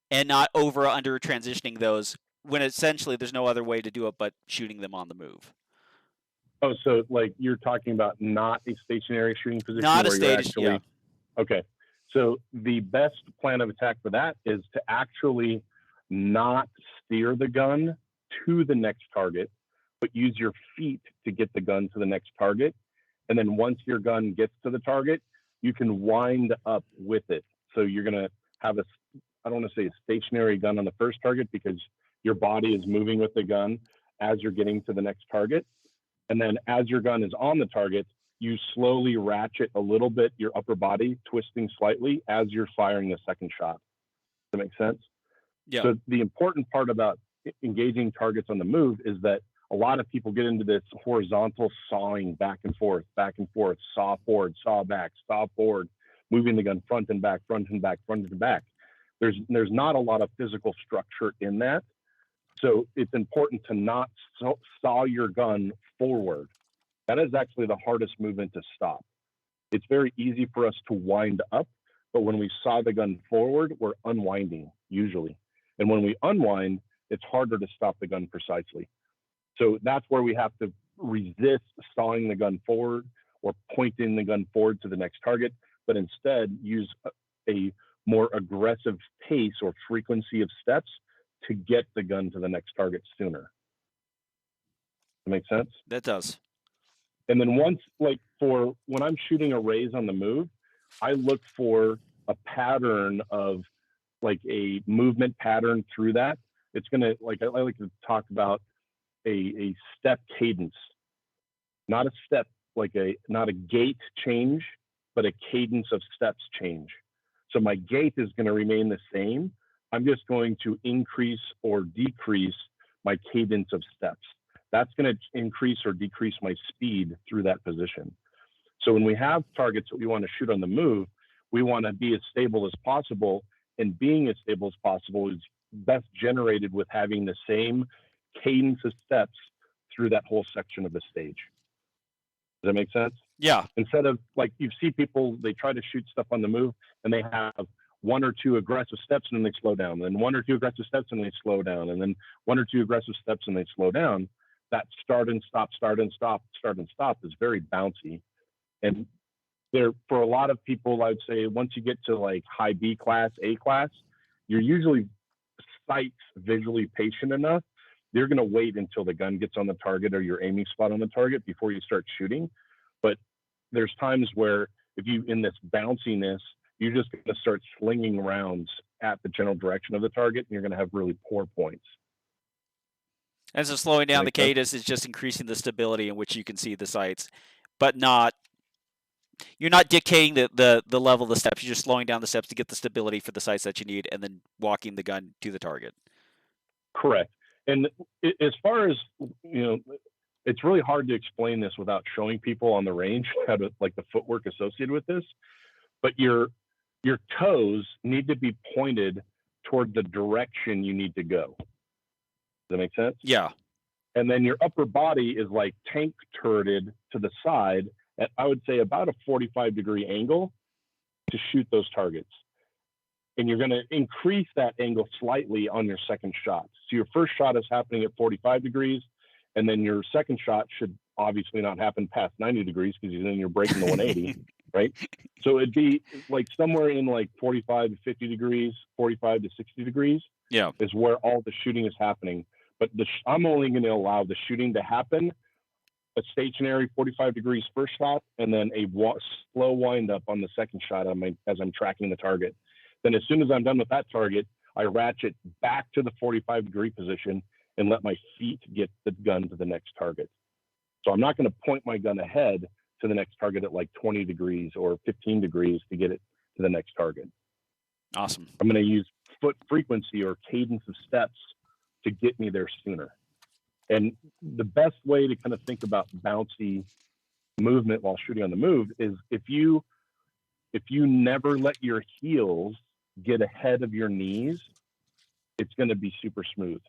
and not over or under transitioning those, when essentially there's no other way to do it but shooting them on the move? Oh, so like you're talking about not a stationary shooting position? Not a where you're stationary, yeah. Okay. So the best plan of attack for that is to actually not steer the gun to the next target, but use your feet to get the gun to the next target. And then once your gun gets to the target, you can wind up with it. So you're going to have I don't want to say a stationary gun on the first target, because your body is moving with the gun as you're getting to the next target. And then as your gun is on the target, you slowly ratchet a little bit your upper body, twisting slightly as you're firing the second shot. Does that make sense? Yeah. So the important part about engaging targets on the move is that a lot of people get into this horizontal sawing back and forth, saw forward, saw back, saw forward, moving the gun front and back, front and back, front and back. There's not a lot of physical structure in that. So it's important to not saw your gun forward. That is actually the hardest movement to stop. It's very easy for us to wind up, but when we saw the gun forward, we're unwinding usually. And when we unwind, it's harder to stop the gun precisely. So that's where we have to resist sawing the gun forward or pointing the gun forward to the next target, but instead use a more aggressive pace or frequency of steps to get the gun to the next target sooner. That makes sense? That does. And then once, like for when I'm shooting arrays on the move, I look for a pattern of like a movement pattern through that. It's going to, like, I like to talk about a step cadence, not a step, not a gait change, but a cadence of steps change. So my gait is going to remain the same. I'm just going to increase or decrease my cadence of steps. That's going to increase or decrease my speed through that position. So when we have targets that we want to shoot on the move, we want to be as stable as possible, and being as stable as possible is best generated with having the same cadence of steps through that whole section of the stage. Does that make sense? Yeah. Instead of, like, you see people, they try to shoot stuff on the move and they have 1 or 2 aggressive steps and then they slow down, and then 1 or 2 aggressive steps and they slow down, and then 1 or 2 aggressive steps and they slow down. That start and stop is very bouncy. And there, for a lot of people, I'd say once you get to like high B class, A class, you're usually sight visually patient enough. You're going to wait until the gun gets on the target or your aiming spot on the target before you start shooting. But there's times where if you, in this bounciness, you're just going to start slinging rounds at the general direction of the target, and you're going to have really poor points. And so slowing down the cadence is just increasing the stability in which you can see the sights, but you're not dictating the level of the steps. You're just slowing down the steps to get the stability for the sights that you need, and then walking the gun to the target. Correct. And as far as, you know, it's really hard to explain this without showing people on the range how to, like, the footwork associated with this, but your toes need to be pointed toward the direction you need to go. Does that make sense? Yeah. And then your upper body is like tank turreted to the side at, I would say, about a 45-degree angle to shoot those targets. and you're going to increase that angle slightly on your second shot. So your first shot is happening at 45 degrees, and then your second shot should obviously not happen past 90 degrees because then you're breaking the 180, right? So it'd be like somewhere in like 45 to 50 degrees, 45 to 60 degrees is where all the shooting is happening. But I'm only going to allow the shooting to happen a stationary 45 degrees first shot, and then a slow wind up on the second shot as I'm tracking the target. Then as soon as I'm done with that target, I ratchet back to the 45 degree position and let my feet get the gun to the next target. So I'm not going to point my gun ahead to the next target at like 20 degrees or 15 degrees to get it to the next target. Awesome. I'm going to use foot frequency or cadence of steps to get me there sooner. And the best way to kind of think about bouncy movement while shooting on the move is if you never let your heels get ahead of your knees, it's going to be super smooth.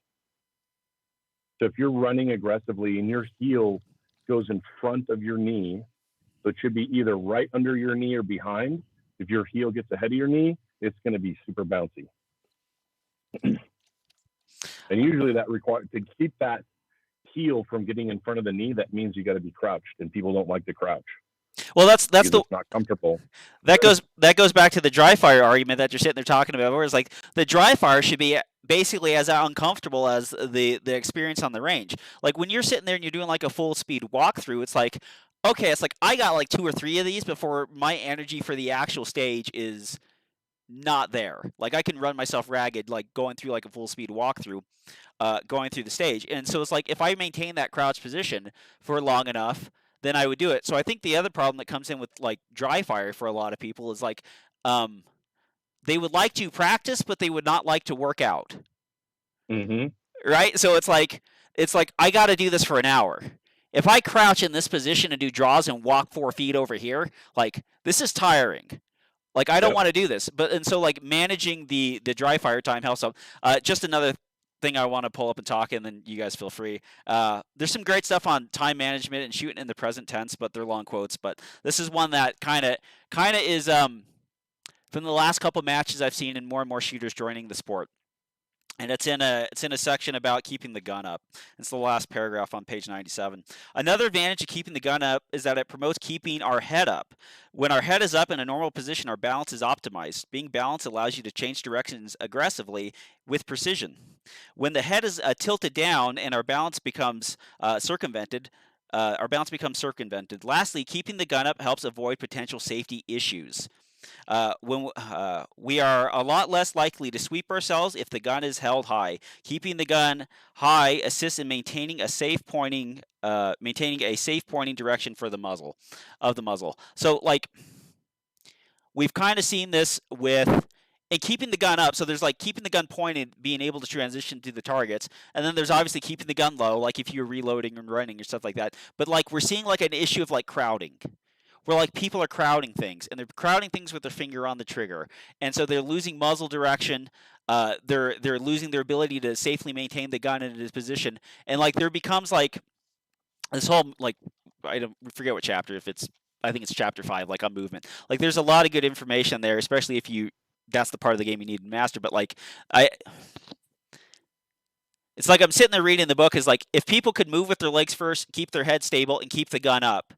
So if you're running aggressively and your heel goes in front of your knee, so it should be either right under your knee or behind. If your heel gets ahead of your knee, it's going to be super bouncy. And usually that requires, to keep that heel from getting in front of the knee, that means you got to be crouched, and people don't like to crouch. Well, that's it's not comfortable. That goes back to the dry fire argument that you're sitting there talking about, where it's like the dry fire should be basically as uncomfortable as the experience on the range. Like when you're sitting there and you're doing like a full speed walkthrough, it's like, okay, it's like I got like 2 or 3 of these before my energy for the actual stage is not there. Like I can run myself ragged, like going through like a full speed walkthrough, going through the stage. And so it's like if I maintain that crouch position for long enough, then I would do it. So I think the other problem that comes in with like dry fire for a lot of people is like they would like to practice, but they would not like to work out. Mm-hmm. Right? So it's like I got to do this for an hour. If I crouch in this position and do draws and walk 4 feet over here, like this is tiring. Like I don't want to do this. And so like managing the dry fire time helps out. Just another thing I want to pull up and talk, and then you guys feel free. There's some great stuff on time management and shooting in the present tense, but they're long quotes. But this is one that kind of is from the last couple matches I've seen, and more shooters joining the sport. And it's in a section about keeping the gun up. It's the last paragraph on page 97. Another advantage of keeping the gun up is that it promotes keeping our head up. When our head is up in a normal position, our balance is optimized. Being balanced allows you to change directions aggressively with precision. When the head is tilted down and our balance becomes circumvented. Lastly, keeping the gun up helps avoid potential safety issues. We are a lot less likely to sweep ourselves if the gun is held high. Keeping the gun high assists in maintaining a safe pointing direction for the muzzle. So like we've kind of seen this with and keeping the gun up. So there's like keeping the gun pointed, being able to transition to the targets, and then there's obviously keeping the gun low, like if you're reloading and running or stuff like that. But like we're seeing like an issue of like crowding. Where like people are crowding things, and they're crowding things with their finger on the trigger, and so they're losing muzzle direction. They're losing their ability to safely maintain the gun in its position, and like there becomes like this whole like I don't forget what chapter. I think it's chapter 5, like on movement. Like there's a lot of good information there, especially if that's the part of the game you need to master. But like it's like I'm sitting there reading the book is like if people could move with their legs first, keep their head stable, and keep the gun up.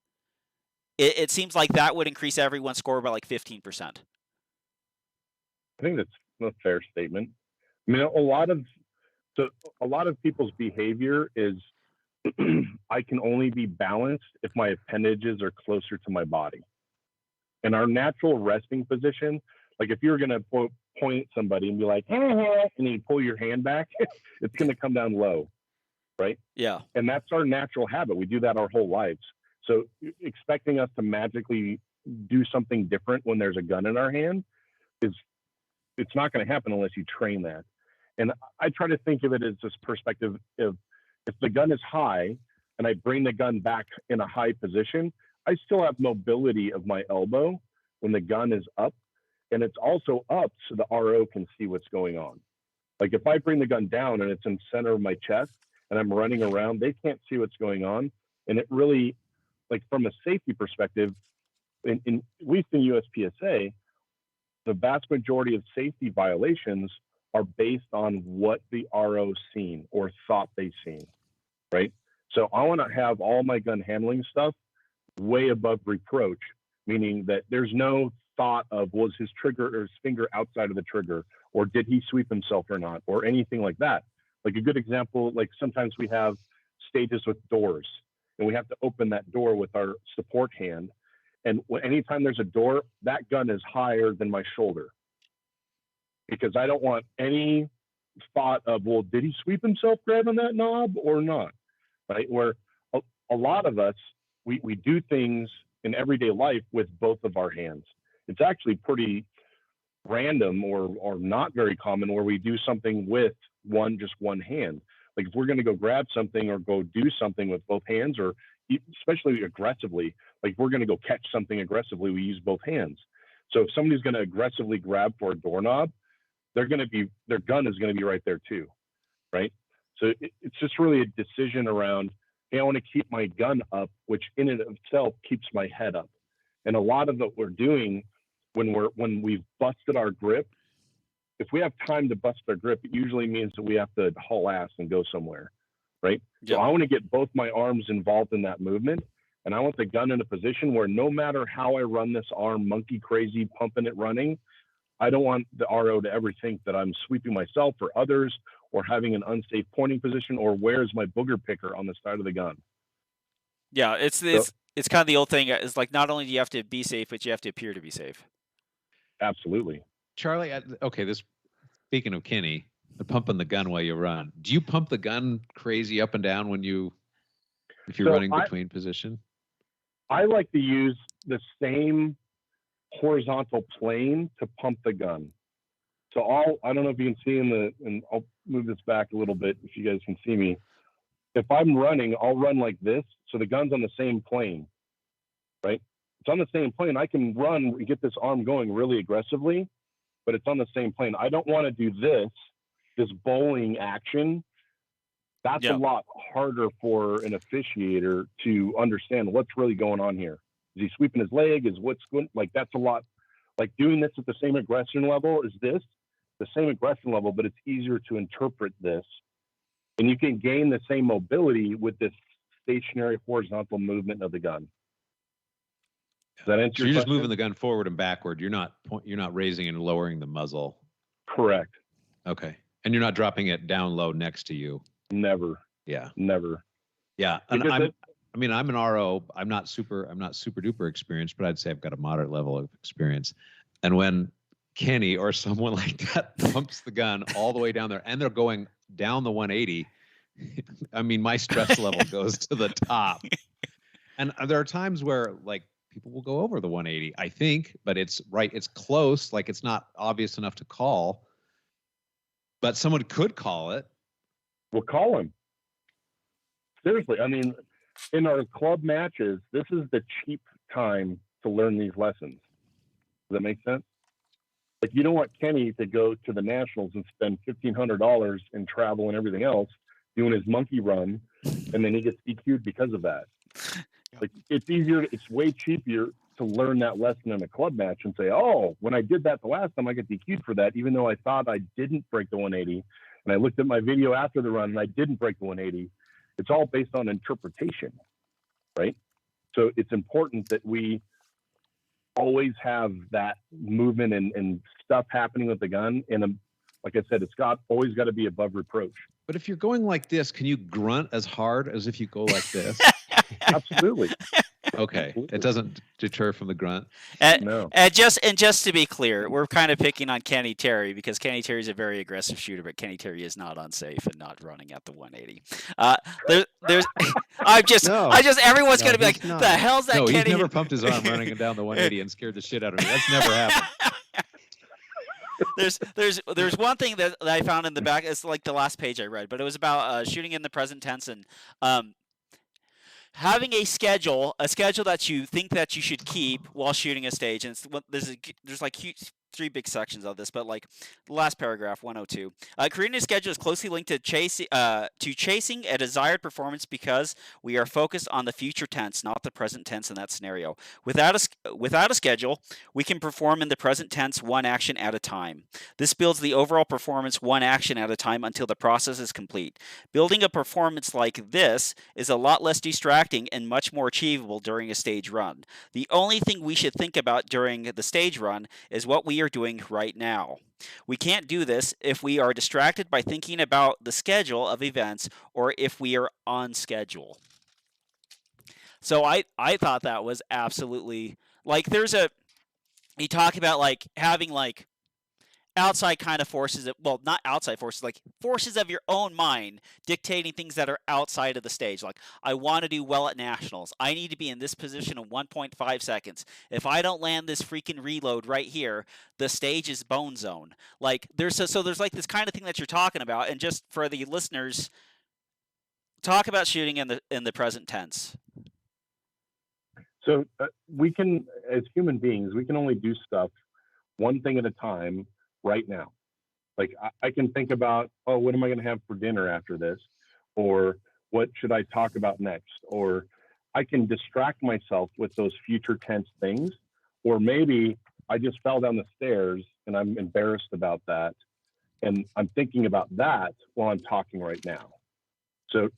It seems like that would increase everyone's score by like 15%. I think that's a fair statement. I mean, a lot of people's behavior is I can only be balanced if my appendages are closer to my body. And our natural resting position, like if you're going to point at somebody and be like, and you pull your hand back, it's going to come down low, right? Yeah. And that's our natural habit. We do that our whole lives. So expecting us to magically do something different when there's a gun in our hand it's not going to happen unless you train that. And I try to think of it as this perspective of if the gun is high and I bring the gun back in a high position, I still have mobility of my elbow when the gun is up, and it's also up so the RO can see what's going on. Like if I bring the gun down and it's in the center of my chest and I'm running around, they can't see what's going on. And it really, like from a safety perspective, at least in USPSA, the vast majority of safety violations are based on what the RO seen or thought they seen, right? So I want to have all my gun handling stuff way above reproach, meaning that there's no thought of was his trigger or his finger outside of the trigger, or did he sweep himself or not, or anything like that. Like a good example, like sometimes we have stages with doors and we have to open that door with our support hand. And anytime there's a door, that gun is higher than my shoulder because I don't want any thought of, well, did he sweep himself grabbing that knob or not, right? Where a lot of us, we do things in everyday life with both of our hands. It's actually pretty random or not very common where we do something with just one hand. Like if we're going to go grab something or go do something with both hands, or especially aggressively, like if we're going to go catch something aggressively, we use both hands. So if somebody's going to aggressively grab for a doorknob, their gun is going to be right there too, right? So it's just really a decision around, hey, I want to keep my gun up, which in and of itself keeps my head up. And a lot of what we're doing when we've busted our grip, if we have time to bust our grip, it usually means that we have to haul ass and go somewhere, right? Yeah. So I want to get both my arms involved in that movement, and I want the gun in a position where no matter how I run this arm monkey crazy, pumping it running, I don't want the RO to ever think that I'm sweeping myself or others or having an unsafe pointing position or where's my booger picker on the side of the gun. Yeah, it's kind of the old thing. It's like not only do you have to be safe, but you have to appear to be safe. Absolutely. Charlie, speaking of Kenny, pumping the gun while you run. Do you pump the gun crazy up and down if you're running between position? I like to use the same horizontal plane to pump the gun. So I don't know if you can see and I'll move this back a little bit if you guys can see me. If I'm running, I'll run like this. So the gun's on the same plane, right? It's on the same plane. I can run and get this arm going really aggressively, but it's on the same plane. I don't want to do this bowling action. That's a lot harder for an officiator to understand what's really going on here. Is he sweeping his leg? Is what's going, like, that's a lot, like doing this at the same aggression level is the same aggression level, but it's easier to interpret this. And you can gain the same mobility with this stationary horizontal movement of the gun. Does that answer So your you're just question? moving the gun forward and backward. You're not raising and lowering the muzzle. Correct. Okay. And you're not dropping it down low next to you. Never. Yeah. Never. Yeah. And I'm an RO. I'm not super duper experienced, but I'd say I've got a moderate level of experience. And when Kenny or someone like that pumps the gun all the way down there and they're going down the 180, I mean, my stress level goes to the top. And there are times where like people will go over the 180, I think, but it's close. Like it's not obvious enough to call, but someone could call it. We'll call him. Seriously. I mean, in our club matches, this is the cheap time to learn these lessons. Does that make sense? Like, you don't want Kenny to go to the Nationals and spend $1,500 in travel and everything else doing his monkey run, and then he gets DQ'd because of that. Like, it's way cheaper to learn that lesson in a club match and say, oh, when I did that the last time, I got DQ'd for that, even though I thought I didn't break the 180. And I looked at my video after the run and I didn't break the 180. It's all based on interpretation, right? So it's important that we always have that movement and stuff happening with the gun. And like I said, it's always got to be above reproach. But if you're going like this, can you grunt as hard as if you go like this? Absolutely. Okay. It doesn't deter from the grunt. No. And just to be clear, we're kind of picking on Kenny Terry because Kenny Terry is a very aggressive shooter, but Kenny Terry is not unsafe and not running at the 180. Everyone's going to be like, the hell's that Kenny? Kenny? He's never pumped his arm running down the 180 and scared the shit out of me. That's never happened. There's one thing that I found in the back. It's like the last page I read, but it was about shooting in the present tense and having a schedule that you think that you should keep while shooting a stage. And there's like three big sections of this, but like the last paragraph, 102. Creating a schedule is closely linked to chasing a desired performance because we are focused on the future tense, not the present tense in that scenario. Without a schedule, we can perform in the present tense one action at a time. This builds the overall performance one action at a time until the process is complete. Building a performance like this is a lot less distracting and much more achievable during a stage run. The only thing we should think about during the stage run is what we are doing right now. We can't do this if we are distracted by thinking about the schedule of events or if we are on schedule. So I thought that was absolutely, like, you talk about like having like outside kind of forces, well, not outside forces, like forces of your own mind dictating things that are outside of the stage. Like, I want to do well at nationals. I need to be in this position in 1.5 seconds. If I don't land this freaking reload right here, the stage is bone zone. Like, there's like this kind of thing that you're talking about. And just for the listeners, talk about shooting in the present tense. So we can, as human beings, we can only do stuff one thing at a time right now. Like, I can think about, oh, what am I going to have for dinner after this? Or what should I talk about next? Or I can distract myself with those future tense things. Or maybe I just fell down the stairs and I'm embarrassed about that. And I'm thinking about that while I'm talking right now. So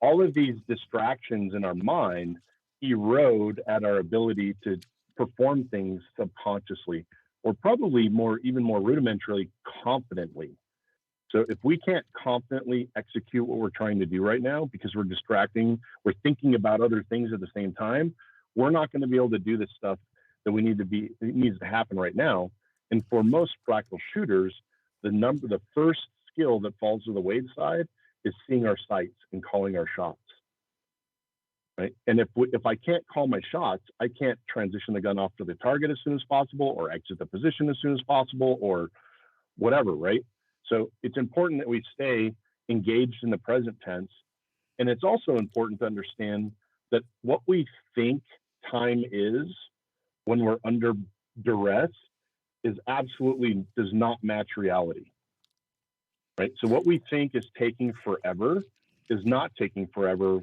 all of these distractions in our mind erode at our ability to perform things subconsciously, or probably even more rudimentarily, confidently. So if we can't confidently execute what we're trying to do right now because we're thinking about other things at the same time, we're not going to be able to do the stuff that it needs to happen right now. And for most practical shooters, the first skill that falls to the wayside is seeing our sights and calling our shots. Right. And if I can't call my shots, I can't transition the gun off to the target as soon as possible, or exit the position as soon as possible, or whatever. Right. So it's important that we stay engaged in the present tense. And it's also important to understand that what we think time is when we're under duress is absolutely does not match reality. Right. So what we think is taking forever is not taking forever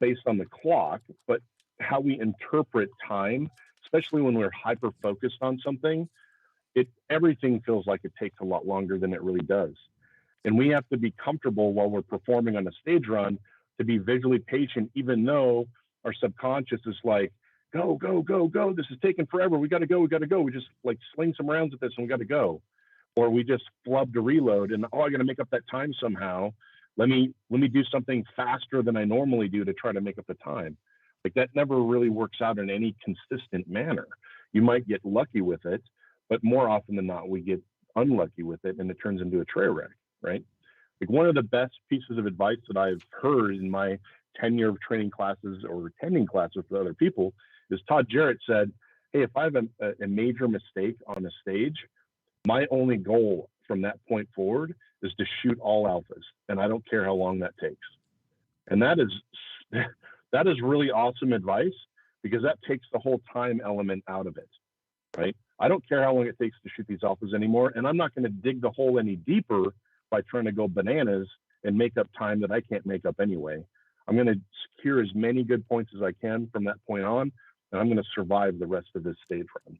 based on the clock, but how we interpret time, especially when we're hyper focused on something, everything feels like it takes a lot longer than it really does. And we have to be comfortable while we're performing on a stage run to be visually patient, even though our subconscious is like, go, go, go, go. This is taking forever. We got to go. We got to go. We just like sling some rounds at this and we got to go. Or we just flubbed a reload and, I got to make up that time somehow. Let me do something faster than I normally do to try to make up the time. Like, that never really works out in any consistent manner. You might get lucky with it, but more often than not, we get unlucky with it and it turns into a trail wreck, right? Like, one of the best pieces of advice that I've heard in my tenure of training classes or attending classes with other people is Todd Jarrett said, hey, if I have a major mistake on a stage, my only goal from that point forward is to shoot all alphas, and I don't care how long that takes. And that is really awesome advice, because that takes the whole time element out of it, right? I don't care how long it takes to shoot these alphas anymore, and I'm not going to dig the hole any deeper by trying to go bananas and make up time that I can't make up anyway. I'm going to secure as many good points as I can from that point on, and I'm going to survive the rest of this stage run.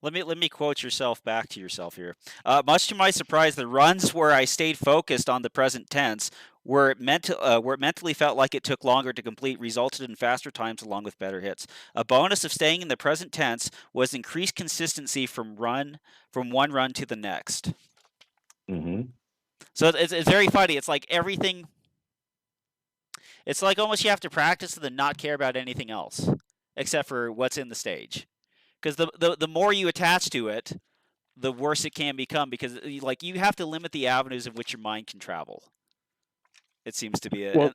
Let me quote yourself back to yourself here. Much to my surprise, the runs where I stayed focused on the present tense, where it mentally felt like it took longer to complete, resulted in faster times along with better hits. A bonus of staying in the present tense was increased consistency from one run to the next. Mm-hmm. So it's very funny. It's like everything. It's like almost you have to practice and then not care about anything else except for what's in the stage. Because the more you attach to it, the worse it can become, because like you have to limit the avenues in which your mind can travel. It seems to be well,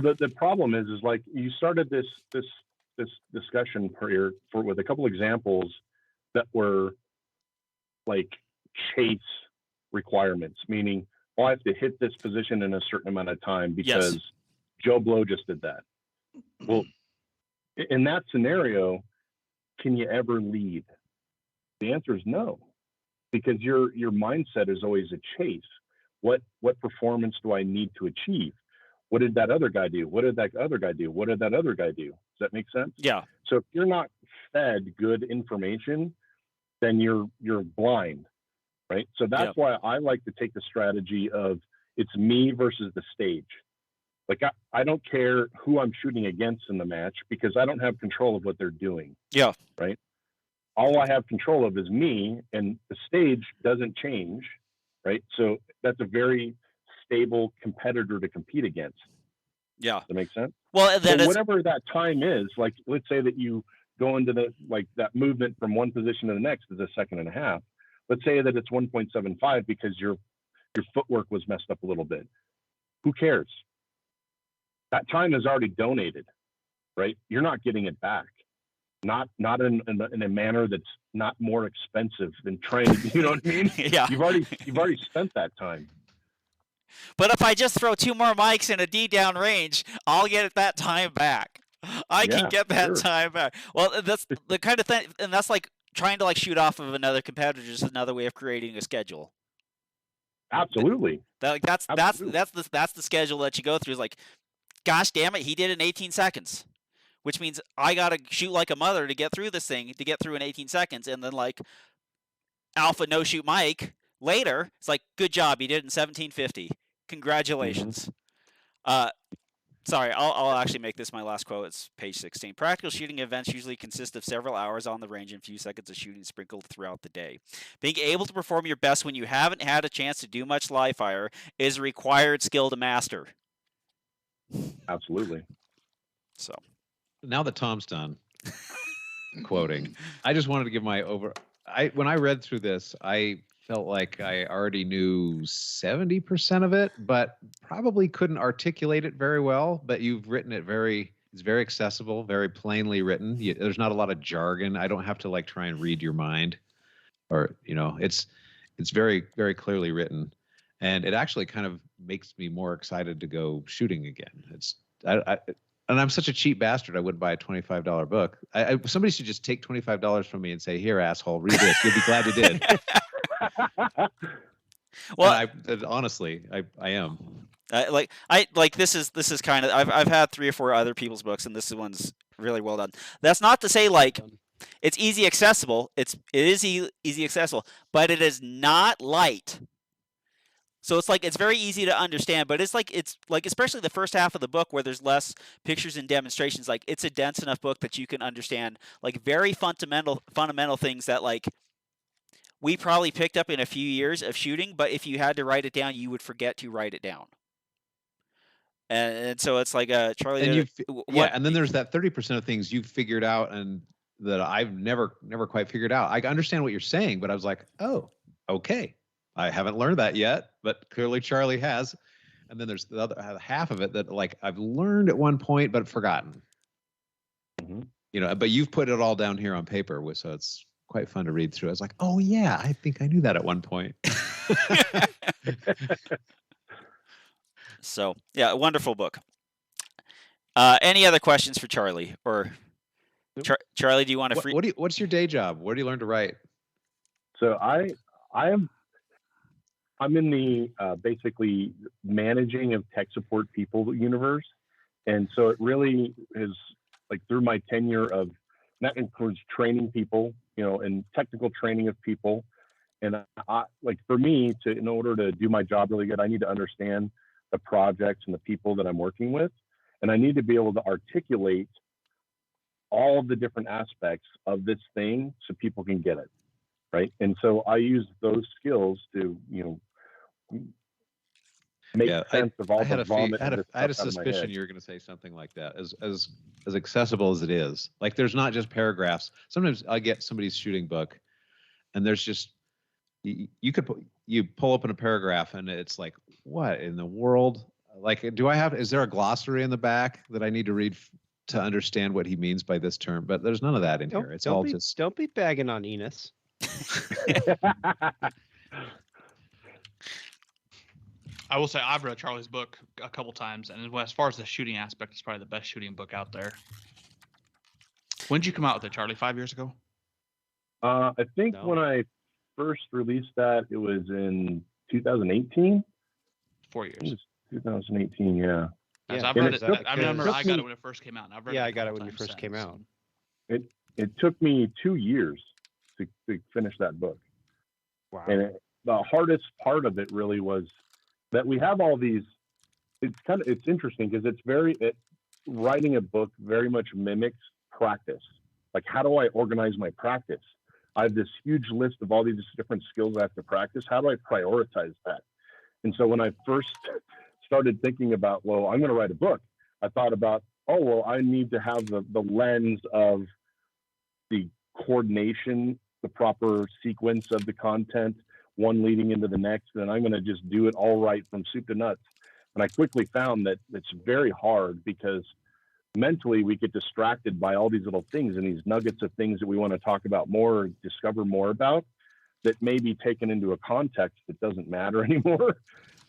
the problem is like you started this discussion here with a couple examples that were like chase requirements, meaning, I have to hit this position in a certain amount of time because Joe Blow just did that. Well, in that scenario, can you ever lead? The answer is no, because your mindset is always a chase. What performance do I need to achieve? What did that other guy do? What did that other guy do? What did that other guy do? Does that make sense? Yeah. So if you're not fed good information, then you're blind, right? So that's why I like to take the strategy of it's me versus the stage. Like I don't care who I'm shooting against in the match because I don't have control of what they're doing. Yeah. Right. All I have control of is me, and the stage doesn't change. Right. So that's a very stable competitor to compete against. Yeah. Does that make sense? Well, then so whatever that time is, like let's say that you go into that movement from one position to the next is a second and a half. Let's say that it's 1.75 because your footwork was messed up a little bit. Who cares? That time is already donated, right? You're not getting it back. Not in a manner that's not more expensive than training. You know what I mean? Yeah. You've already spent that time. But if I just throw 2 more mics in a D down range, I'll get that time back. I can get that time back. Well, that's the kind of thing, and that's like trying to shoot off of another competitor. Just another way of creating a schedule. Absolutely. That's the schedule that you go through. Is like, gosh damn it, he did it in 18 seconds, which means I gotta shoot like a mother to get through this thing, to get through in 18 seconds, and then alpha no shoot Mike later. It's like, good job, you did it in 1750. Congratulations. Sorry, I'll actually make this my last quote. It's page 16. Practical shooting events usually consist of several hours on the range and a few seconds of shooting sprinkled throughout the day. Being able to perform your best when you haven't had a chance to do much live fire is a required skill to master. Absolutely. So now that Tom's done quoting, I just wanted to give my when I read through this, I felt like I already knew 70% of it, but probably couldn't articulate it very well. But you've written it it's very accessible, very plainly written. There's not a lot of jargon. I don't have to try and read your mind, or it's very, very clearly written, and it actually kind of makes me more excited to go shooting again. And I'm such a cheap bastard. I would buy a $25 book. Somebody should just take $25 from me and say, "Here, asshole, read this. You'll be glad you did." Well, honestly, I am. This is kind of I've had 3 or 4 other people's books, and this one's really well done. That's not to say it's easy accessible. It is easy accessible, but it is not light. So it's very easy to understand, but it's especially the first half of the book where there's less pictures and demonstrations. It's a dense enough book that you can understand very fundamental things that we probably picked up in a few years of shooting, but if you had to write it down, you would forget to write it down. And so it's Charlie. And then there's that 30% of things you've figured out and that I've never quite figured out. I understand what you're saying, but I was like, oh, okay. I haven't learned that yet, but clearly Charlie has. And then there's the other half of it that I've learned at one point, but forgotten. Mm-hmm. But you've put it all down here on paper, so it's quite fun to read through. I was like, oh yeah, I think I knew that at one point. So yeah, a wonderful book. Any other questions for Charlie? Or Charlie, do you want to what's your day job? Where do you learn to write? So I'm in the basically managing of tech support people universe. And so it really is through my tenure of, that includes training people, and technical training of people. And for me in order to do my job really good, I need to understand the projects and the people that I'm working with. And I need to be able to articulate all of the different aspects of this thing so people can get it. Right. And so I use those skills to, make sense of all the vomit. I had a suspicion you were going to say something like that. As accessible as it is, there's not just paragraphs. Sometimes I get somebody's shooting book, and there's just you pull open a paragraph, and it's like, what in the world? Is there a glossary in the back that I need to read to understand what he means by this term? But there's none of that in here. It's all just. Don't be bagging on Enos. I will say I've read Charlie's book a couple times, and as far as the shooting aspect, it's probably the best shooting book out there. When did you come out with it, Charlie? 5 years ago? I think No. when I first released that, it was in 2018. 4 I think years. it was 2018, yeah. As Yeah, I've read it it. took- I remember took I got me- it when it first came out. And I've read Yeah, it. I got it couple when you times first came since, out. and It took me 2 years to finish that book. Wow. And the hardest part of it really was that we have all these. It's interesting because writing a book very much mimics practice. Like, how do I organize my practice? I have this huge list of all these different skills I have to practice. How do I prioritize that? And so when I first started thinking about, well, I'm going to write a book, I thought about, oh, well, I need to have the lens of the coordination, the proper sequence of the content, one leading into the next, and I'm going to just do it all right from soup to nuts. And I quickly found that it's very hard because mentally we get distracted by all these little things and these nuggets of things that we want to talk about more or discover more about that may be taken into a context that doesn't matter anymore.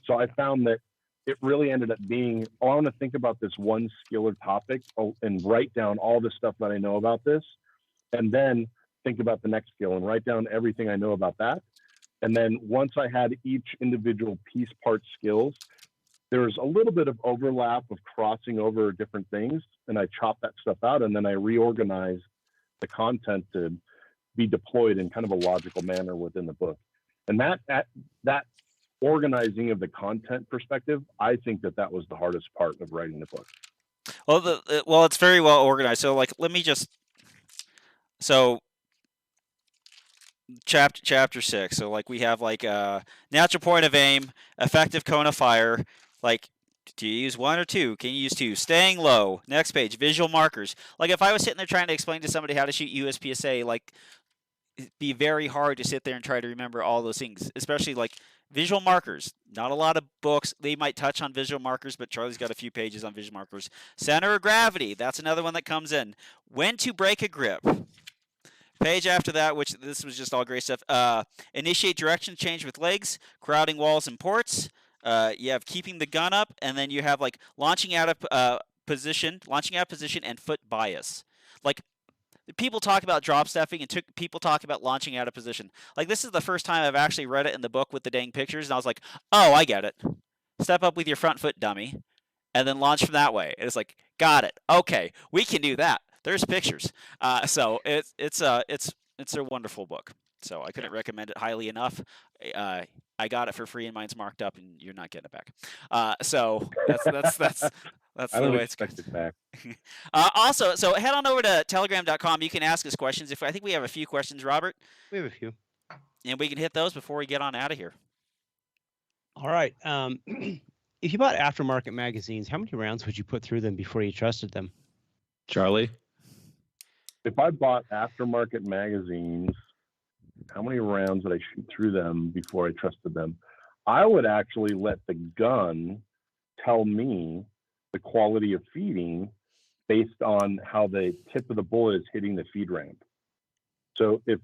So I found that it really ended up being, I want to think about this one skill or topic and write down all the stuff that I know about this, and then think about the next skill and write down everything I know about that. And then once I had each individual piece part skills, there's a little bit of overlap of crossing over different things, and I chop that stuff out, and then I reorganize the content to be deployed in kind of a logical manner within the book. And that organizing of the content perspective, I think that was the hardest part of writing the book. Well, it's very well organized. So, like, let me just. So, chapter 6. So, like, we have like natural point of aim, effective cone of fire. Like, do you use 1 or 2? Can you use 2? Staying low. Next page, visual markers. Like, if I was sitting there trying to explain to somebody how to shoot USPSA, like, it'd be very hard to sit there and try to remember all those things, especially like visual markers. Not a lot of books, they might touch on visual markers, but Charlie's got a few pages on visual markers. Center of gravity, that's another one that comes in. When to break a grip. Page after that, which this was just all great stuff. Initiate direction change with legs, crowding walls and ports. You have keeping the gun up, and then you have like launching out of position, and foot bias. Like, people talk about drop stepping and people talk about launching out of position. Like, this is the first time I've actually read it in the book with the dang pictures, and I was like, oh, I get it. Step up with your front foot, dummy, and then launch from that way. And it's like, got it. Okay, we can do that. There's pictures. So it's a wonderful book. So I couldn't recommend it highly enough. I got it for free and mine's marked up, and you're not getting it back. So that's I the don't way it's expect it back. Also, so head on over to telegram.com. You can ask us questions. I think we have a few questions, Robert, We have a few. and we can hit those before we get on out of here. All right. If you bought aftermarket magazines, how many rounds would you put through them before you trusted them? Charlie? If I bought aftermarket magazines, how many rounds would I shoot through them before I trusted them? I would actually let the gun tell me the quality of feeding based on how the tip of the bullet is hitting the feed ramp. So if,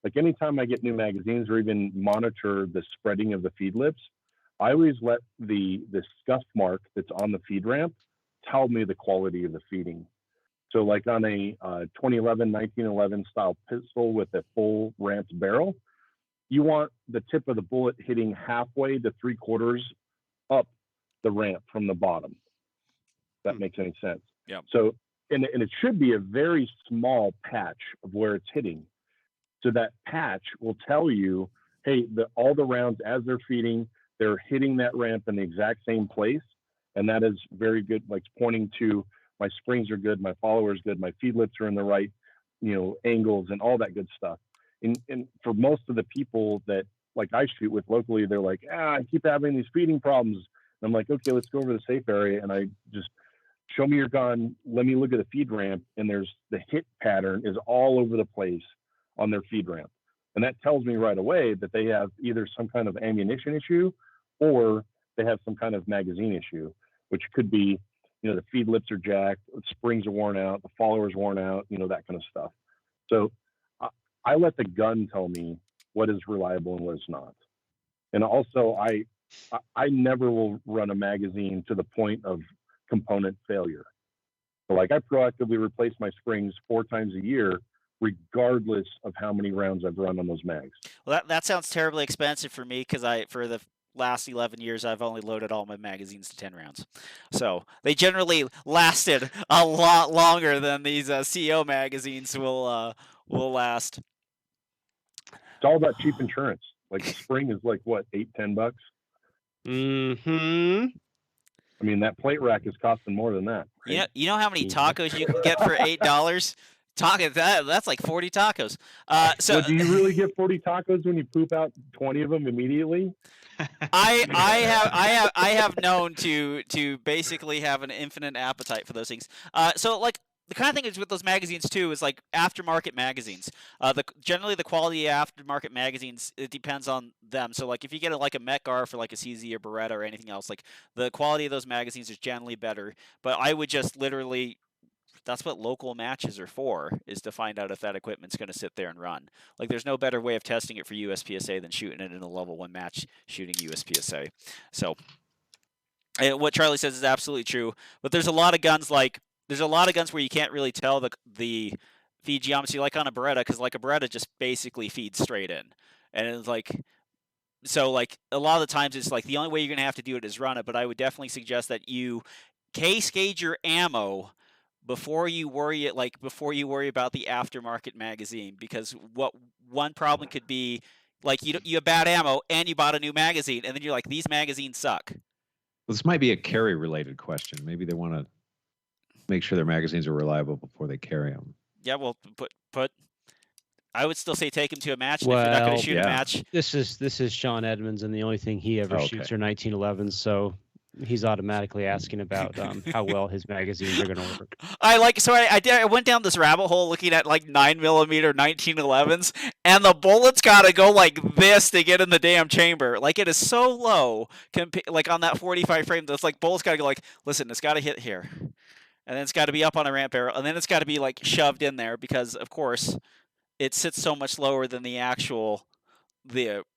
like, anytime I get new magazines or even monitor the spreading of the feed lips, I always let the scuff mark that's on the feed ramp tell me the quality of the feeding. So like on a 2011, 1911 style pistol with a full ramped barrel, you want the tip of the bullet hitting halfway to 3/4 up the ramp from the bottom. If that makes any sense. Yeah. So, and it should be a very small patch of where it's hitting. So that patch will tell you, hey, all the rounds as they're feeding, they're hitting that ramp in the exact same place. And that is very good, like pointing to my springs are good, my follower is good, my feed lips are in the right, angles and all that good stuff. And for most of the people that like I shoot with locally, they're like, I keep having these feeding problems. And I'm like, okay, let's go over the safe area. And I just show me your gun. Let me look at the feed ramp. And there's the hit pattern is all over the place on their feed ramp. And that tells me right away that they have either some kind of ammunition issue or they have some kind of magazine issue, which could be, the feed lips are jacked, springs are worn out, the follower's worn out, that kind of stuff. So I let the gun tell me what is reliable and what is not. And also I never will run a magazine to the point of component failure. So like I proactively replace my springs 4 times a year regardless of how many rounds I've run on those mags. Well, that sounds terribly expensive for me because for the last 11 years I've only loaded all my magazines to 10 rounds. So they generally lasted a lot longer than these CO magazines will last. It's all about cheap insurance. Like the spring is like what, $8-10? Mm-hmm. I mean, that plate rack is costing more than that. Right? You know how many Yeah. tacos you can get for $8? That's like 40 tacos. So do you really get 40 tacos when you poop out 20 of them immediately? I have known to basically have an infinite appetite for those things. So like the kind of thing is with those magazines too is like aftermarket magazines. Generally the quality of aftermarket magazines, it depends on them. So like if you get like a Metgar for like a CZ or Beretta or anything else, like the quality of those magazines is generally better. But I would just literally, that's what local matches are for, is to find out if that equipment's going to sit there and run. Like there's no better way of testing it for USPSA than shooting it in a level 1 match shooting USPSA. So what Charlie says is absolutely true, but there's a lot of guns where you can't really tell the feed geometry, like on a Beretta, because like a Beretta just basically feeds straight in, and it's like, so like a lot of the times it's like the only way you're going to have to do it is run it. But I would definitely suggest that you case gauge your ammo before you worry about the aftermarket magazine, because what one problem could be, like you have bad ammo and you bought a new magazine and then you're like, these magazines suck. This might be a carry related question. Maybe they want to make sure their magazines are reliable before they carry them. Yeah, well, put. I would still say take him to a match. And if you're not going to shoot a match, this is Sean Edmonds, and the only thing he ever shoots are 1911s. So he's automatically asking about how well his magazines are going to work. I went down this rabbit hole looking at like 9mm 1911s, and the bullet's got to go like this to get in the damn chamber. Like it is so low, like on that 45 frame. That's like bullet's got to go like, listen, it's got to hit here, and then it's got to be up on a ramp barrel, and then it's got to be like shoved in there because of course it sits so much lower than the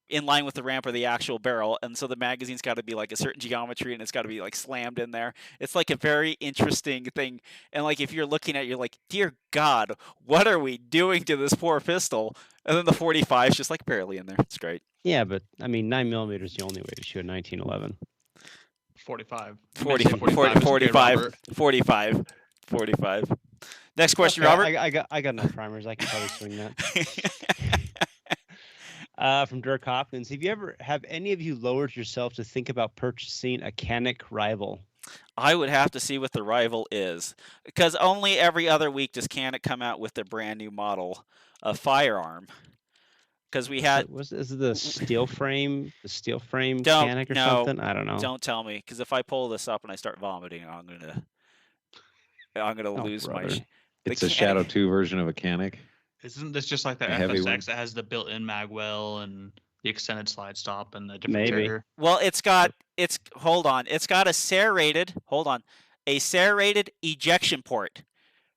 in line with the ramp or the actual barrel, and so the magazine's got to be like a certain geometry and it's got to be like slammed in there. It's like a very interesting thing, and like if you're looking at it, you're like, dear God, what are we doing to this poor pistol? And then the 45 is just like barely in there. It's great. Yeah, but I mean 9mm is the only way to shoot a 1911. 45. 45. Next question, Okay, Robert. I got enough primers. I can probably swing that. From Dirk Hopkins, have any of you lowered yourself to think about purchasing a Canik rival? I would have to see what the rival is, because only every other week does Canik come out with their brand new model of firearm. Because we had is it the steel frame Canik or something? I don't know. Don't tell me, because if I pull this up and I start vomiting, I'm gonna lose brother. my. It's a Shadow 2 version of a Canik. Isn't this just like the FSX that has the built-in magwell and the extended slide stop and the different trigger? Well, it's got a serrated ejection port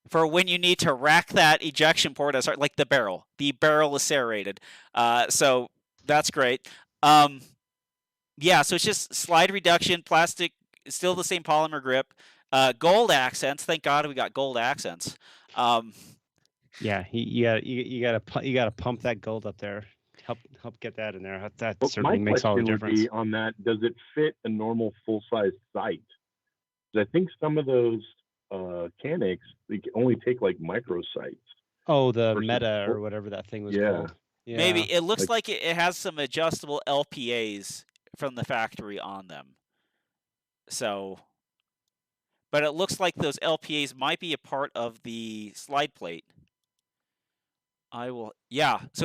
for when you need to rack that ejection port as like the barrel. The barrel is serrated, so that's great. Yeah, so it's just slide reduction, plastic, still the same polymer grip, gold accents. Thank God we got gold accents. Yeah, you gotta pump that gold up there. Help get that in there. That certainly makes all the difference. My question would be on that: does it fit a normal full-size sight? Because I think some of those Caniks, they only take like micro sights. Oh, the Meta or whatever that thing was called. Yeah. Maybe it looks like it has some adjustable LPAs from the factory on them. So, but it looks like those LPAs might be a part of the slide plate. So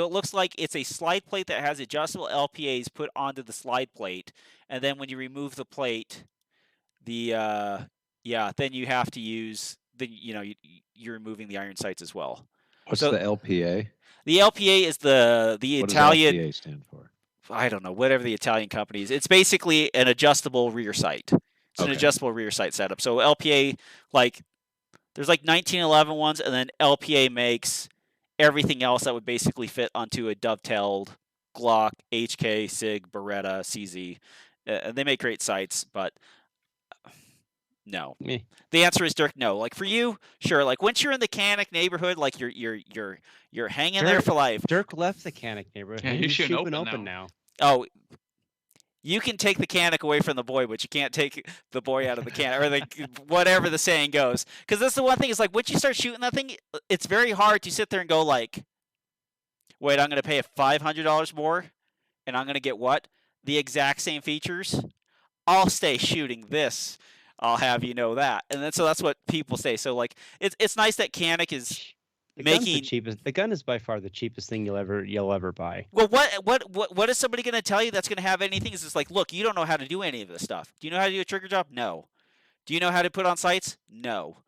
it looks like it's a slide plate that has adjustable LPAs put onto the slide plate, and then when you remove the plate, then you have to use you're removing the iron sights as well. What's the LPA? The LPA is the Italian. What does LPA stand for? I don't know, whatever the Italian company is. It's basically an adjustable rear sight. It's an adjustable rear sight setup. So LPA, like, there's like 1911 ones, and then LPA makes everything else that would basically fit onto a dovetailed Glock, HK, SIG, Beretta, CZ. They make great sights, but No. Me. The answer is Dirk. No. Like for you, sure. Like once you're in the Canuck neighborhood, like you're hanging there for life. Dirk left the Canuck neighborhood. Yeah, He's he's shooting shooting open now. Oh, you can take the Canuck away from the boy, but you can't take the boy out of the can, or the whatever the saying goes. Because that's the one thing is like once you start shooting that thing, it's very hard to sit there and go like, wait, I'm going to pay $500 more, and I'm going to get what? The exact same features. I'll stay shooting this. I'll have you know that, and then so that's what people say. So like, it's nice that Canuck is making the cheapest. The gun is by far the cheapest thing you'll ever buy. Well, what is somebody going to tell you that's going to have anything? Is just like, look, you don't know how to do any of this stuff. Do you know how to do a trigger job? No. Do you know how to put on sights? No.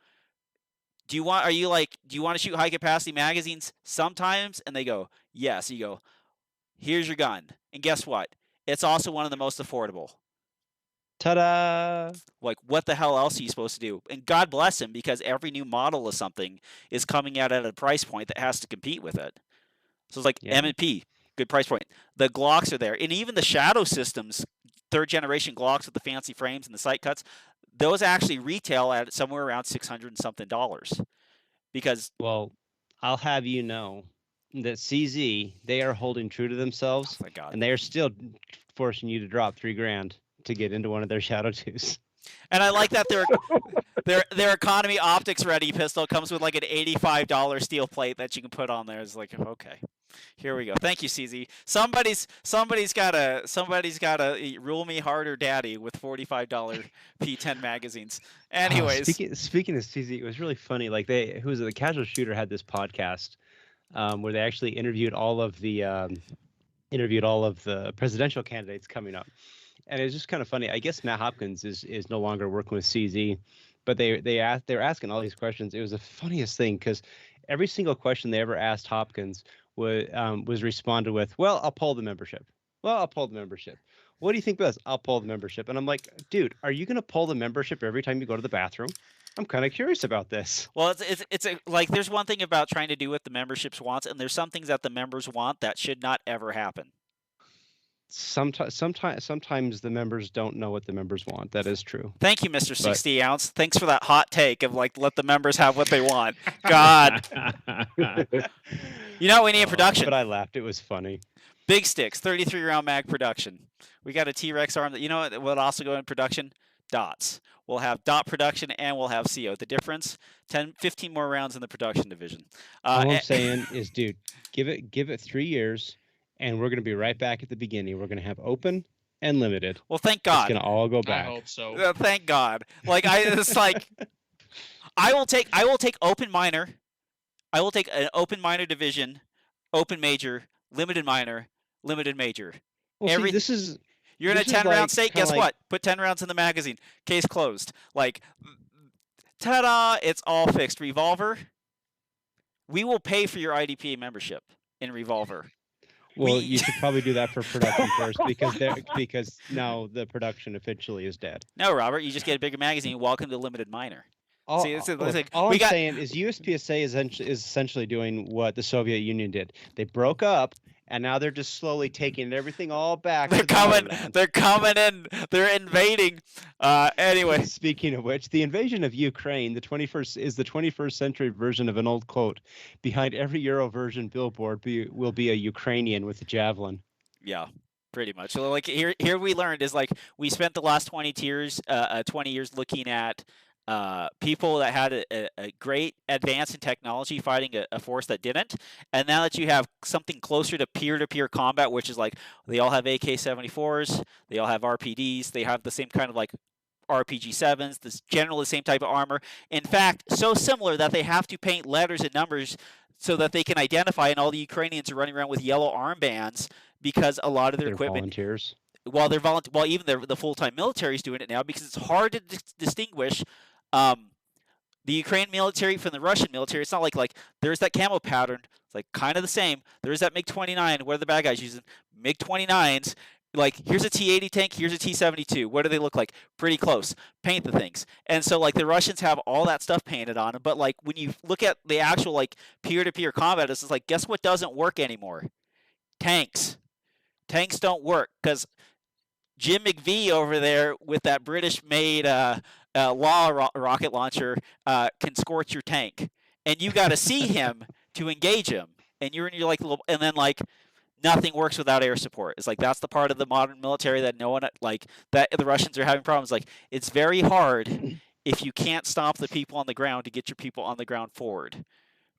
Do you want to shoot high capacity magazines sometimes? And they go, yes. You go, here's your gun, and guess what? It's also one of the most affordable. Ta-da! Like, what the hell else are you supposed to do? And God bless him, because every new model of something is coming out at a price point that has to compete with it. So it's like M&P, good price point. The Glocks are there. And even the Shadow Systems, third-generation Glocks with the fancy frames and the sight cuts, those actually retail at somewhere around $600 and something. Because, well, I'll have you know that CZ, they are holding true to themselves, oh my God. And they are still forcing you to drop $3,000 to get into one of their Shadow 2s. And I like that their economy optics ready pistol comes with like an $85 steel plate that you can put on there. It's like, okay, here we go. Thank you, CZ. Somebody's gotta rule me harder, daddy, with $45 P10 magazines. Anyways, speaking of CZ, it was really funny. Like the Casual Shooter had this podcast where they actually interviewed all of the presidential candidates coming up. And it's just kind of funny. I guess Matt Hopkins is no longer working with CZ, but they're asking all these questions. It was the funniest thing because every single question they ever asked Hopkins was responded with, "Well, I'll pull the membership. Well, I'll pull the membership. What do you think best? I'll pull the membership." And I'm like, dude, are you gonna pull the membership every time you go to the bathroom? I'm kind of curious about this. Well, it's like there's one thing about trying to do what the memberships wants, and there's some things that the members want that should not ever happen. Sometimes the members don't know what the members want. That is true. Thank you, Mr. 60 ounce. Thanks for that hot take of like let the members have what they want. God. You know what we need in production? But I laughed. It was funny. Big sticks, 33 round mag production. We got a T-Rex arm that you know what will also go in production? Dots. We'll have dot production and we'll have CO. The difference, 15 more rounds in the production division. All I'm saying is, dude, give it 3 years. And we're going to be right back at the beginning. We're going to have open and limited. Well, thank God. It's going to all go back. I hope so. Thank God. Like it's like I will take open minor. I will take an open minor division, open major, limited minor, limited major. Well, you're in a 10-round state. Guess what? Put 10 rounds in the magazine. Case closed. Like, ta-da! It's all fixed. Revolver. We will pay for your IDPA membership in Revolver. Well, you should probably do that for production first because now the production officially is dead. No, Robert, you just get a bigger magazine. Welcome to limited minor. All I'm saying is USPSA is essentially doing what the Soviet Union did. They broke up, and now they're just slowly taking everything all back. They're coming in. They're invading. Anyway. Speaking of which, the invasion of Ukraine, the 21st century version of an old quote. Behind every Eurovision billboard will be a Ukrainian with a javelin. Yeah, pretty much. So like here we learned is like we spent the last 20 years looking at people that had a great advance in technology fighting a force that didn't, and now that you have something closer to peer-to-peer combat, which is like they all have AK-74s, they all have RPDs, they have the same kind of like RPG-7s, this generally the same type of armor. In fact, so similar that they have to paint letters and numbers so that they can identify, and all the Ukrainians are running around with yellow armbands because a lot of their equipment. Volunteers. Well, even the full-time military is doing it now because it's hard to distinguish the Ukrainian military from the Russian military. It's not like there's that camo pattern. It's like kind of the same. There's that MiG-29. What are the bad guys using? MiG-29s. Like, here's a T-80 tank. Here's a T-72. What do they look like? Pretty close. Paint the things. And so, like, the Russians have all that stuff painted on them. But, like, when you look at the actual, like, peer-to-peer combat, it's just like, guess what doesn't work anymore? Tanks. Tanks don't work because Jim McVie over there with that British-made rocket launcher can scorch your tank, and you got to see him to engage him, and you're in your like little, and then like nothing works without air support. It's like that's the part of the modern military that no one like that the Russians are having problems. Like it's very hard if you can't stop the people on the ground to get your people on the ground forward.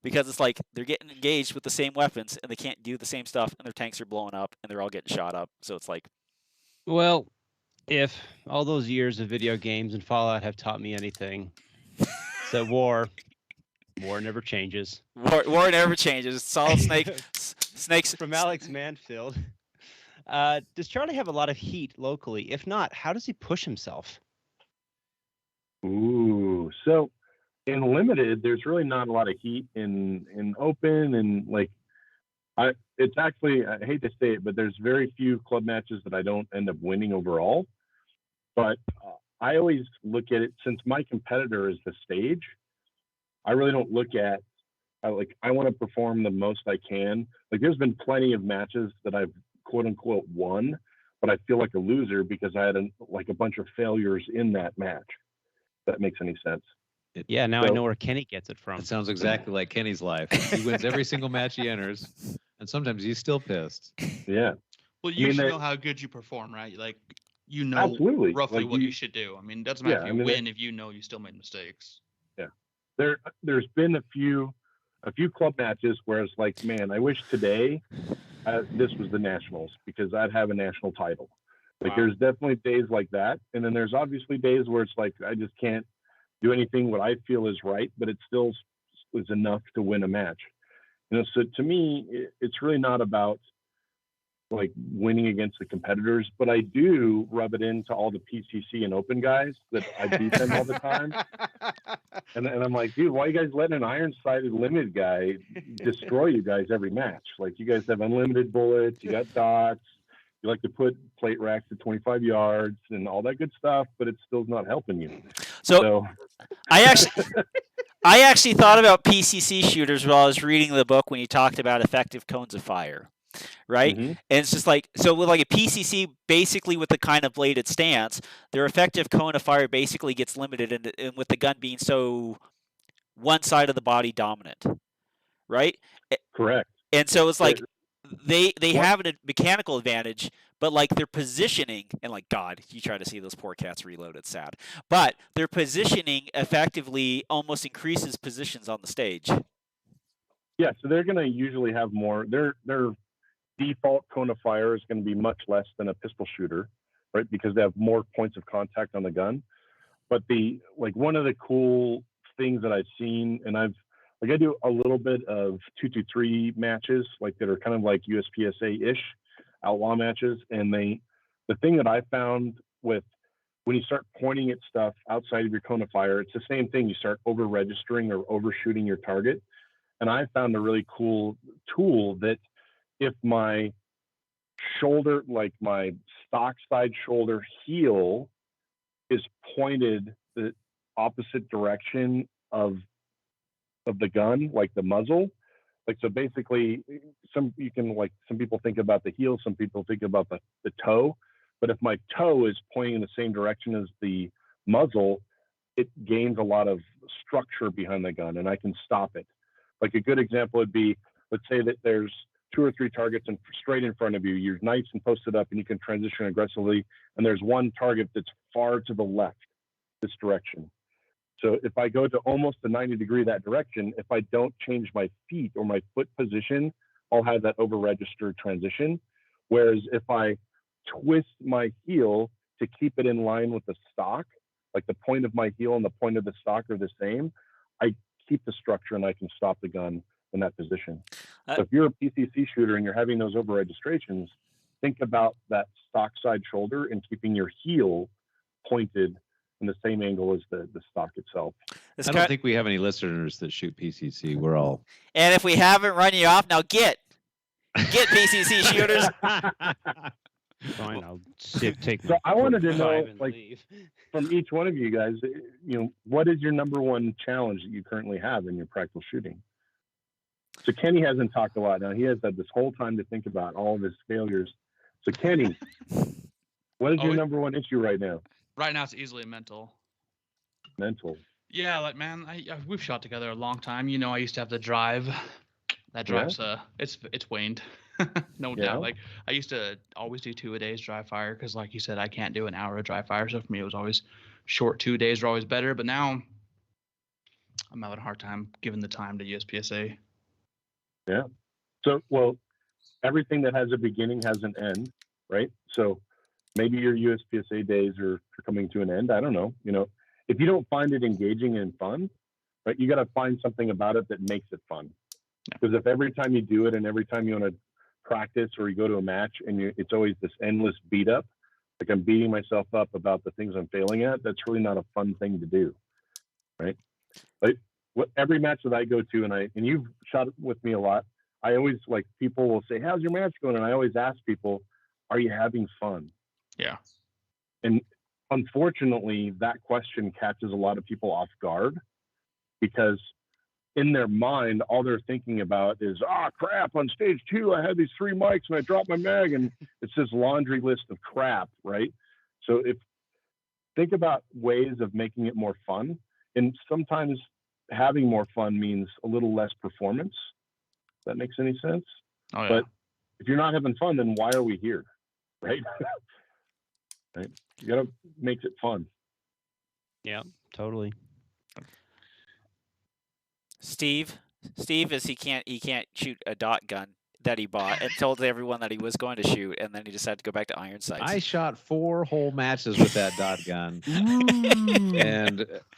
Because it's like they're getting engaged with the same weapons and they can't do the same stuff and their tanks are blowing up and they're all getting shot up. So it's like, well, if all those years of video games and Fallout have taught me anything, it's that war never changes. War never changes. Solid snakes. From Alex Manfield. Does Charlie have a lot of heat locally? If not, how does he push himself? Ooh, so in limited, there's really not a lot of heat in open, and like it's actually, I hate to say it, but there's very few club matches that I don't end up winning overall. But I always look at it, since my competitor is the stage, I really don't look at like I want to perform the most I can. Like there's been plenty of matches that I've quote unquote won, but I feel like a loser because I had a bunch of failures in that match. If that makes any sense. Yeah, now I know where Kenny gets it from. It sounds exactly like Kenny's life. He wins every single match he enters, and sometimes he's still pissed. Yeah. Well, you should know how good you perform, right? Like, you know absolutely. roughly what you should do. I mean, it doesn't matter if you win if you know you still made mistakes. Yeah. There's been a few club matches where it's like, man, I wish today this was the Nationals because I'd have a national title. Like, there's definitely days like that. And then there's obviously days where it's like, I just can't do anything what I feel is right, but it still is enough to win a match. You know, so to me, it's really not about like winning against the competitors, but I do rub it into all the PCC and open guys that I beat them all the time. And I'm like, dude, why are you guys letting an iron-sided limited guy destroy you guys every match? Like, you guys have unlimited bullets, you got dots, you like to put plate racks at 25 yards and all that good stuff, but it still's not helping you. So I actually thought about PCC shooters while I was reading the book when you talked about effective cones of fire, right? Mm-hmm. And it's just like, so with like a PCC, basically with the kind of bladed stance, their effective cone of fire basically gets limited, and with the gun being so one side of the body dominant, right? Correct. And so it's like they have a mechanical advantage, but like their positioning, and like, God, you try to see those poor cats reload, it's sad. But their positioning effectively almost increases positions on the stage. Yeah, so they're going to usually have more. Their default cone of fire is going to be much less than a pistol shooter, right? Because they have more points of contact on the gun. But one of the cool things that I've seen, and I do a little bit of 2-3 matches, like that are kind of like USPSA-ish outlaw matches. And the thing that I found with when you start pointing at stuff outside of your cone of fire, it's the same thing. You start over-registering or overshooting your target. And I found a really cool tool that if my shoulder, like my stock side shoulder heel is pointed the opposite direction of the gun, like the muzzle, like, so basically some people think about the heel, some people think about the toe, but if my toe is pointing in the same direction as the muzzle, it gains a lot of structure behind the gun and I can stop it. Like a good example would be, let's say that there's 2 or 3 targets straight in front of you. You're nice and posted up and you can transition aggressively. And there's one target that's far to the left, this direction. So if I go to almost a 90-degree that direction, if I don't change my feet or my foot position, I'll have that over-registered transition. Whereas if I twist my heel to keep it in line with the stock, like the point of my heel and the point of the stock are the same, I keep the structure and I can stop the gun in that position. So if you're a PCC shooter and you're having those over registrations, think about that stock side shoulder and keeping your heel pointed in the same angle as the stock itself. I don't think we have any listeners that shoot PCC. We're all. And if we haven't run you off, now get PCC shooters. Fine, I'll take. So I wanted to know, like, from each one of you guys, what is your number one challenge that you currently have in your practical shooting? So Kenny hasn't talked a lot now. He has had this whole time to think about all of his failures. So Kenny, what is your number one issue right now? Right now, it's easily mental. mental. Yeah, like man, we've shot together a long time. You know, I used to have the drive. That drive's it's waned, no doubt. Like I used to always do 2-a-days dry fire because, like you said, I can't do an hour of dry fire. So for me, it was always short 2 days were always better. But now I'm having a hard time giving the time to USPSA. Yeah. So, well, everything that has a beginning has an end, right? So maybe your USPSA days are coming to an end. I don't know. You know, if you don't find it engaging and fun, right, you got to find something about it that makes it fun. Because if every time you do it and every time you want to practice or you go to a match and it's always this endless beat up, like I'm beating myself up about the things I'm failing at, that's really not a fun thing to do, right? Like every match that I go to, and you've shot with me a lot, I always, like, people will say, how's your match going? And I always ask people, are you having fun? Yeah. And unfortunately, that question catches a lot of people off guard because in their mind, all they're thinking about is, crap, on stage 2, I had these 3 mics and I dropped my mag, and it's this laundry list of crap, right? So think about ways of making it more fun. And sometimes having more fun means a little less performance. If that makes any sense? Oh, yeah. But if you're not having fun, then why are we here, right? Right? You got to make it fun. Yeah, totally. Steve is he can't shoot a dot gun that he bought and told everyone that he was going to shoot, and then he decided to go back to iron sights. I shot 4 whole matches with that dot gun,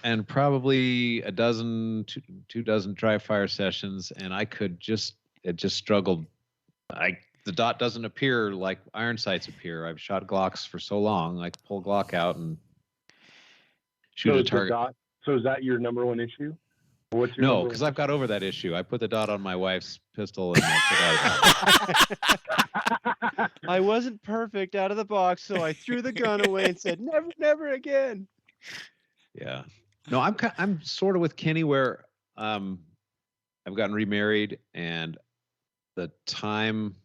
and probably a dozen, 2 dozen dry fire sessions, and it just struggled. The dot doesn't appear like iron sights appear. I've shot Glocks for so long, I can pull a Glock out and shoot a target. So is that your number one issue? No, because I've got over that issue. I put the dot on my wife's pistol and I forgot. I wasn't perfect out of the box, so I threw the gun away and said, "Never, never again." Yeah. No, I'm sort of with Kenny where I've gotten remarried and the time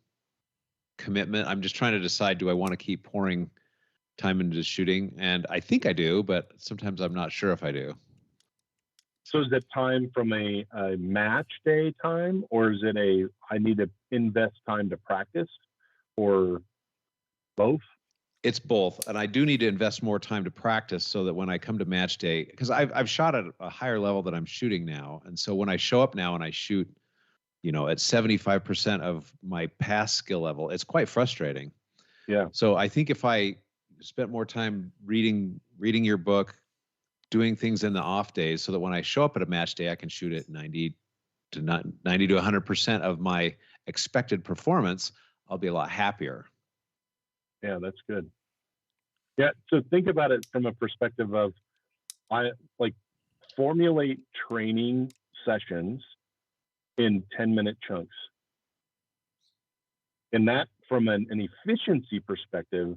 commitment. I'm just trying to decide: do I want to keep pouring time into shooting? And I think I do, but sometimes I'm not sure if I do. So is it time from a match day time, or is it I need to invest time to practice, or both? It's both, and I do need to invest more time to practice so that when I come to match day, because I've shot at a higher level that I'm shooting now, and so when I show up now and I shoot, at 75% of my past skill level, it's quite frustrating. Yeah. So I think if I spent more time reading your book, doing things in the off days, so that when I show up at a match day, I can shoot at 90 to 100% of my expected performance, I'll be a lot happier. Yeah, that's good. Yeah, so think about it from a perspective of, I formulate training sessions in 10-minute chunks. And that, from an efficiency perspective,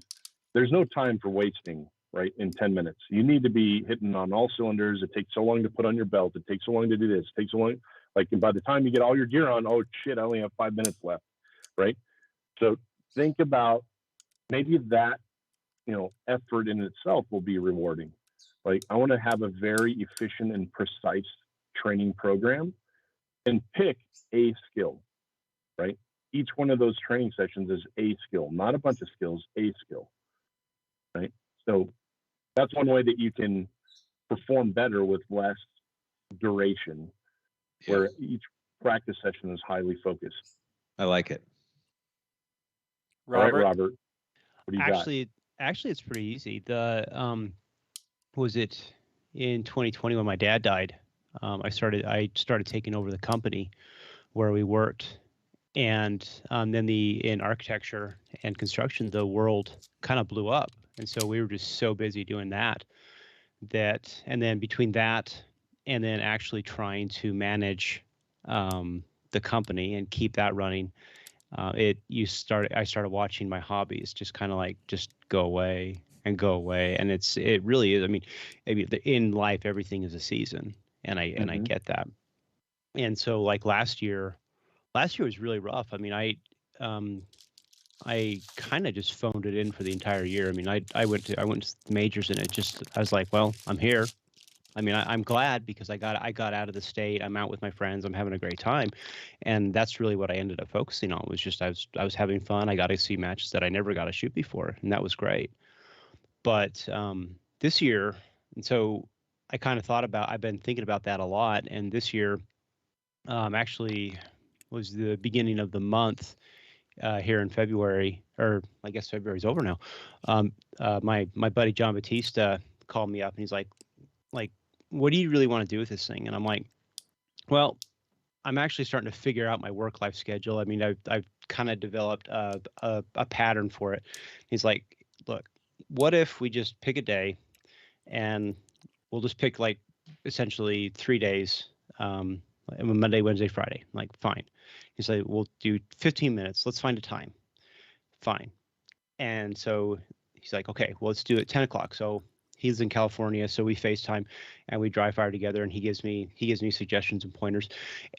there's no time for wasting, right? In 10 minutes, you need to be hitting on all cylinders. It takes so long to put on your belt. It takes so long to do this. It takes so long. And by the time you get all your gear on, oh shit, I only have 5 minutes left, right? So think about maybe that, effort in itself will be rewarding. Like, I want to have a very efficient and precise training program and pick a skill, right? Each one of those training sessions is a skill, not a bunch of skills, a skill, right? So that's one way that you can perform better with less duration, where each practice session is highly focused. I like it. Robert? All right, Robert. What do you got? Actually, it's pretty easy. Was it in 2020 when my dad died? I started taking over the company where we worked, and then in architecture and construction, the world kind of blew up, and so we were just so busy doing that, and then between that and then actually trying to manage the company and keep that running, I started watching my hobbies just kind of just go away, and it really is. I mean, in life everything is a season, and I get that. And so last year was really rough. I mean, I kind of just phoned it in for the entire year. I mean, I went to majors, and I was like, well, I'm here. I mean, I'm glad because I got out of the state. I'm out with my friends. I'm having a great time, and that's really what I ended up focusing on. Was just I was having fun. I got to see matches that I never got to shoot before, and that was great. But this year, and so I kind of I've been thinking about that a lot, and this year actually was the beginning of the month here in February, or I guess February's over now. My buddy John Batista called me up and he's like, what do you really want to do with this thing? And I'm like, well, I'm actually starting to figure out my work life schedule. I mean, I've kind of developed a pattern for it. He's like, look, what if we just pick a day and we'll just pick like essentially 3 days, Monday, Wednesday, Friday. I'm like, fine. He's like, we'll do 15 minutes. Let's find a time. Fine. And so he's like, okay, well, let's do it 10 o'clock. So he's in California, so we FaceTime and we dry fire together, and he gives me suggestions and pointers.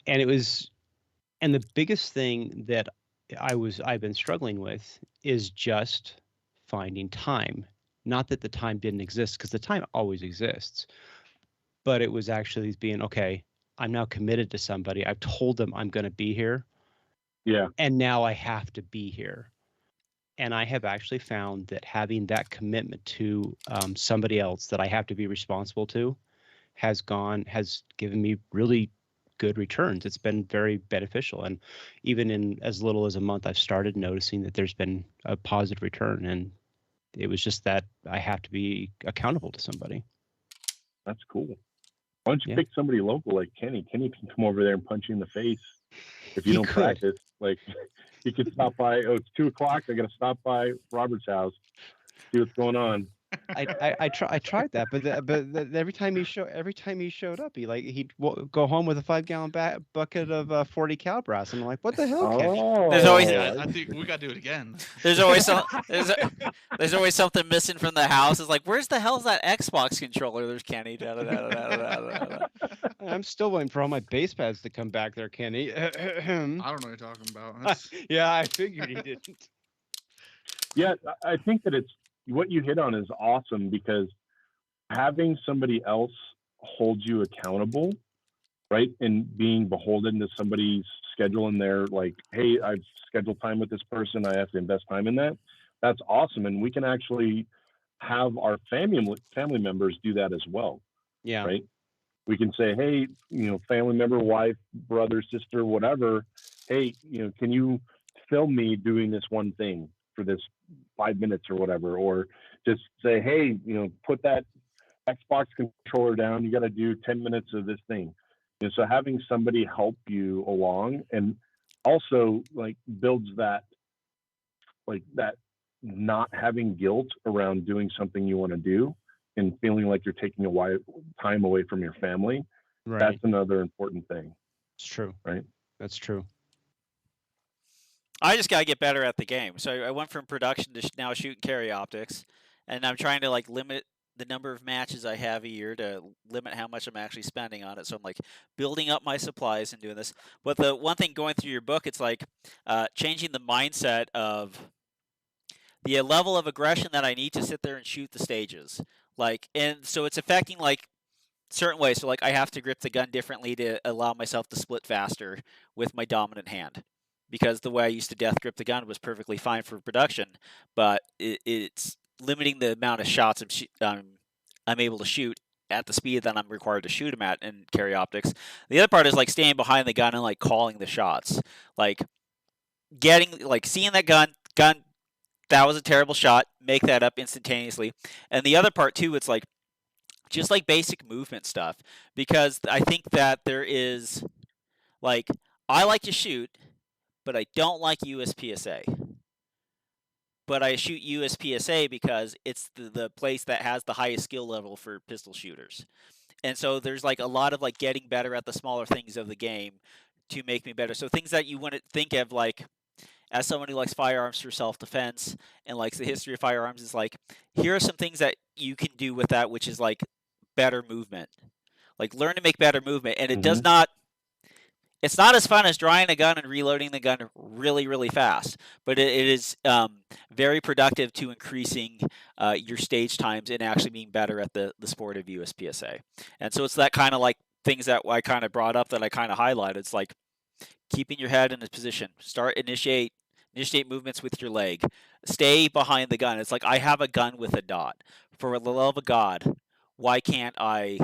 And the biggest thing that I've been struggling with is just finding time. Not that the time didn't exist, because the time always exists, but it was actually being, okay, I'm now committed to somebody. I've told them I'm going to be here. Yeah. And now I have to be here. And I have actually found that having that commitment to somebody else that I have to be responsible to has given me really good returns. It's been very beneficial. And even in as little as a month, I've started noticing that there's been a positive return. And it was just that I have to be accountable to somebody. That's cool. Why don't you pick somebody local like Kenny? Kenny can come over there and punch you in the face if you don't practice. Like, you could stop by. Oh, it's 2 o'clock. I got to stop by Robert's house, see what's going on. I tried that, but every time he showed up, he'd go home with a 5-gallon bucket of 40 cal brass, and I'm like, what the hell, Kenny? There's always I think we got to do it again. There's always there's always something missing from the house. It's like, where's the hell's that Xbox controller? There's Kenny. I'm still waiting for all my base pads to come back there, Kenny. I don't know what you're talking about. Yeah, I figured he didn't. Yeah, I think that what you hit on is awesome, because having somebody else hold you accountable, right, and being beholden to somebody's schedule, and they're like, hey, I've scheduled time with this person, I have to invest time in that. That's awesome. And we can actually have our family members do that as well. Yeah. Right. We can say, hey, family member, wife, brother, sister, whatever. Hey, can you film me doing this one thing for this 5 minutes or whatever? Or just say, hey, put that Xbox controller down. You got to do 10 minutes of this thing. So having somebody help you along, and also like builds that, like that not having guilt around doing something you want to do and feeling like you're taking time away from your family. Right. That's another important thing. It's true. Right. That's true. I just got to get better at the game. So I went from production to now shoot and carry optics, and I'm trying to like limit the number of matches I have a year to limit how much I'm actually spending on it. So I'm like building up my supplies and doing this. But the one thing going through your book, it's like changing the mindset of the level of aggression that I need to sit there and shoot the stages. Like, and so it's affecting like certain ways. So like I have to grip the gun differently to allow myself to split faster with my dominant hand. Because the way I used to death grip the gun was perfectly fine for production, but it's limiting the amount of shots I'm able to shoot at the speed that I'm required to shoot them at and carry optics. The other part is like staying behind the gun and like calling the shots, like seeing that gun, that was a terrible shot, make that up instantaneously. And the other part too, it's like just like basic movement stuff, because I think that there is like, I like to shoot, but I don't like USPSA. But I shoot USPSA because it's the place that has the highest skill level for pistol shooters. And so there's like a lot of like getting better at the smaller things of the game to make me better. So things that you wouldn't think of, like as someone who likes firearms for self-defense and likes the history of firearms, is like, here are some things that you can do with that, which is like better movement. Like learn to make better movement. And it does not, It's not as fun as drying a gun and reloading the gun really, really fast, but it is very productive to increasing your stage times and actually being better at the sport of USPSA. And so it's that kind of like things that I kind of brought up that I kind of highlighted. It's like keeping your head in a position, initiate movements with your leg, stay behind the gun. It's like I have a gun with a dot. For the love of God, why can't I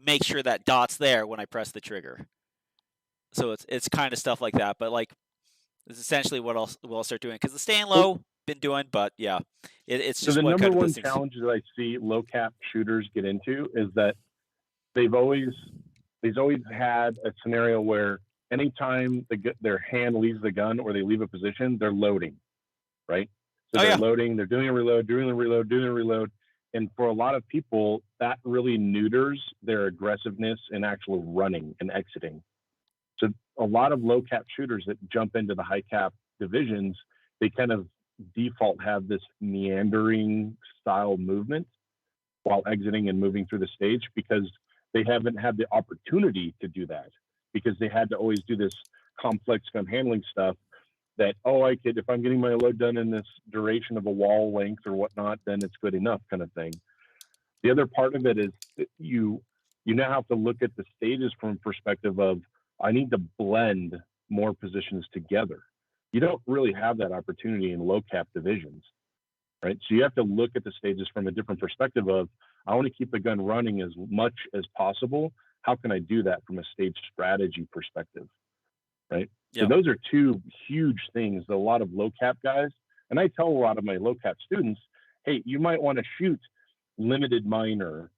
make sure that dot's there when I press the trigger? So it's kind of stuff like that, but like it's essentially what we'll start doing because the staying low been doing, but yeah, it's just so the what number kind of one those things. challenge that I see low cap shooters get into is that they've always had a scenario where anytime their hand leaves the gun or they leave a position, they're loading, right? So they're loading, they're doing a reload, and for a lot of people, that really neuters their aggressiveness in actual running and exiting. So a lot of low cap shooters that jump into the high cap divisions, they kind of default have this meandering style movement while exiting and moving through the stage because they haven't had the opportunity to do that because they had to always do this complex gun handling stuff that, I could, if I'm getting my load done in this duration of a wall length or whatnot, then it's good enough kind of thing. The other part of it is that you now have to look at the stages from a perspective of, I need to blend more positions together. You don't really have that opportunity in low cap divisions, right? So you have to look at the stages from a different perspective of, I want to keep the gun running as much as possible. How can I do that from a stage strategy perspective, right? Yep. So those are two huge things that a lot of low cap guys, and I tell a lot of my low cap students, hey, you might want to shoot limited minor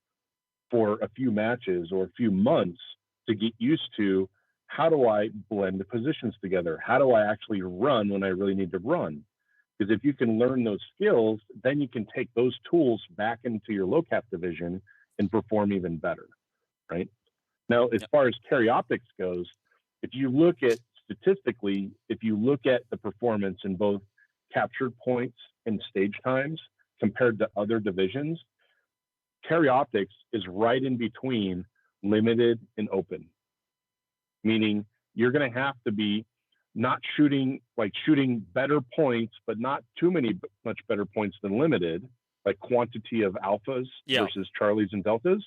for a few matches or a few months to get used to how do I blend the positions together? How do I actually run when I really need to run? Because if you can learn those skills, then you can take those tools back into your low cap division and perform even better, right? Now, as far as carry optics goes, if you look at statistically, if you look at the performance in both captured points and stage times compared to other divisions, carry optics is right in between limited and open. Meaning you're going to have to be not shooting better points, but not too much better points than limited, like quantity of alphas versus Charlies and deltas,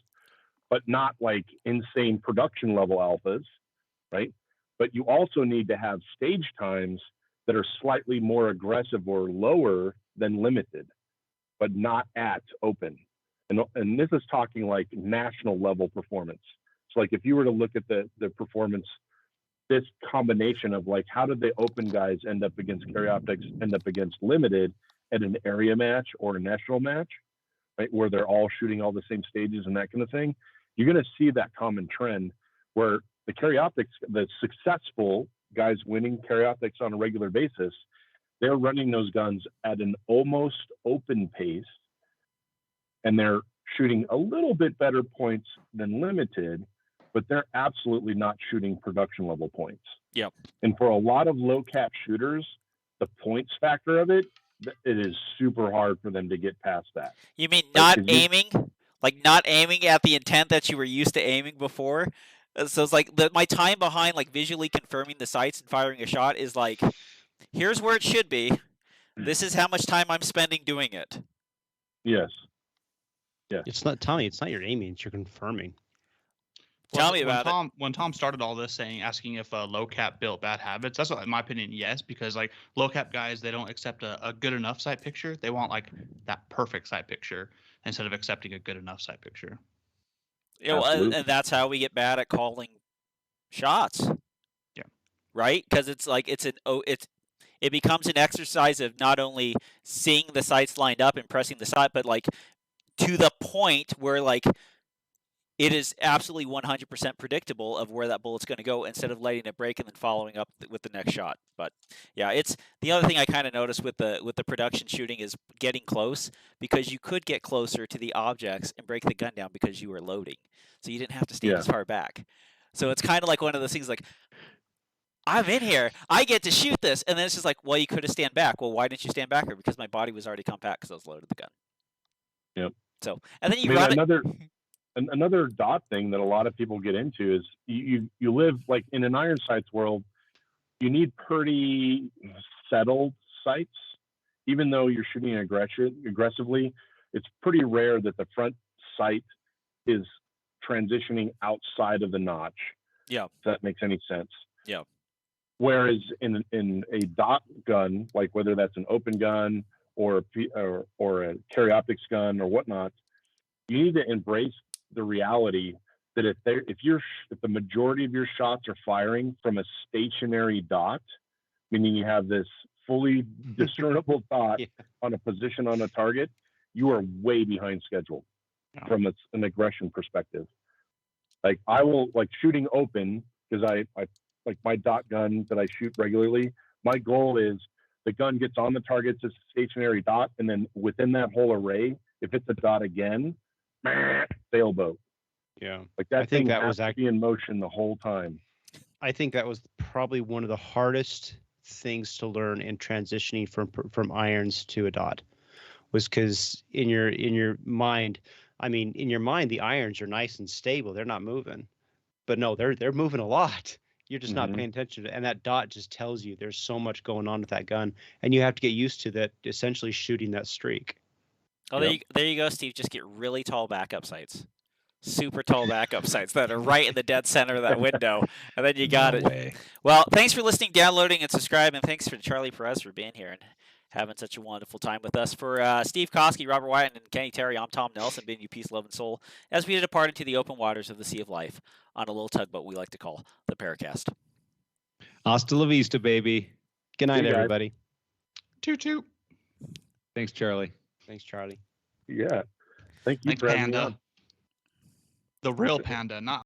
but not like insane production level alphas, right? But you also need to have stage times that are slightly more aggressive or lower than limited, but not at open. And this is talking like national level performance. So like if you were to look at the performance, this combination of like how did the open guys end up against carry optics, end up against limited at an area match or a national match, right, where they're all shooting all the same stages and that kind of thing, you're going to see that common trend where the carry optics, the successful guys winning carry optics on a regular basis, they're running those guns at an almost open pace, and they're shooting a little bit better points than limited, but they're absolutely not shooting production level points. Yep. And for a lot of low cap shooters, the points factor of it is super hard for them to get past that. You mean not aiming? Like not aiming at the intent that you were used to aiming before? So it's like my time behind like visually confirming the sights and firing a shot is like, here's where it should be. This is how much time I'm spending doing it. Yes. Yeah. It's not, Tommy, it's not your aiming, it's your confirming. Tell me about it. When Tom started all this asking if low cap built bad habits, that's what, in my opinion, yes, because like low cap guys, they don't accept a good enough sight picture. They want like that perfect sight picture instead of accepting a good enough sight picture. Yeah, well, and that's how we get bad at calling shots. Yeah. Right? Because it's like it becomes an exercise of not only seeing the sights lined up and pressing the sight, but like to the point where like it is absolutely 100% predictable of where that bullet's going to go instead of letting it break and then following up with the next shot. But yeah, it's the other thing I kind of noticed with the production shooting is getting close, because you could get closer to the objects and break the gun down because you were loading, so you didn't have to stand as far back. So it's kind of like one of those things like, I'm in here, I get to shoot this, and then it's just like, well, you could have stand back. Well, why didn't you stand back here? Because my body was already compact because I was loaded the gun. Yep. So, and then you run another. another dot thing that a lot of people get into is you live like in an iron sights world. You need pretty settled sights, even though you're shooting aggressively. It's pretty rare that the front sight is transitioning outside of the notch. Yeah. If that makes any sense. Yeah. Whereas in a dot gun, like whether that's an open gun or a carry optics gun or whatnot, you need to embrace the reality that if the majority of your shots are firing from a stationary dot, meaning you have this fully discernible dot on a position on a target, you are way behind schedule from an aggression perspective. Like I will like shooting open because I like my dot gun that I shoot regularly. My goal is the gun gets on the target, it's a stationary dot, and then within that whole array, if it's a dot again, sailboat. Yeah, like that I think thing that has was to be in motion the whole time. I think that was probably one of the hardest things to learn in transitioning from irons to a dot, was because in your mind, I mean, in your mind, the irons are nice and stable; they're not moving, but no, they're moving a lot. You're just not paying attention to it, and that dot just tells you there's so much going on with that gun, and you have to get used to that. Essentially, shooting that streak. Oh, there you go, Steve. Just get really tall backup sights. Super tall backup sights that are right in the dead center of that window, and then you got it. Way. Well, thanks for listening, downloading, and subscribing. And thanks for Charlie Perez for being here and having such a wonderful time with us. For Steve Koski, Robert Wyatt, and Kenny Terry, I'm Tom Nelson, bidding you peace, love, and soul as we depart into the open waters of the Sea of Life on a little tugboat we like to call the PARAcast. Hasta la vista, baby. Good night, See you guys. everybody. Toot toot. Thanks, Charlie. Thanks, Charlie. Yeah. Thank you Thanks, for having me Panda. on. The real Panda, not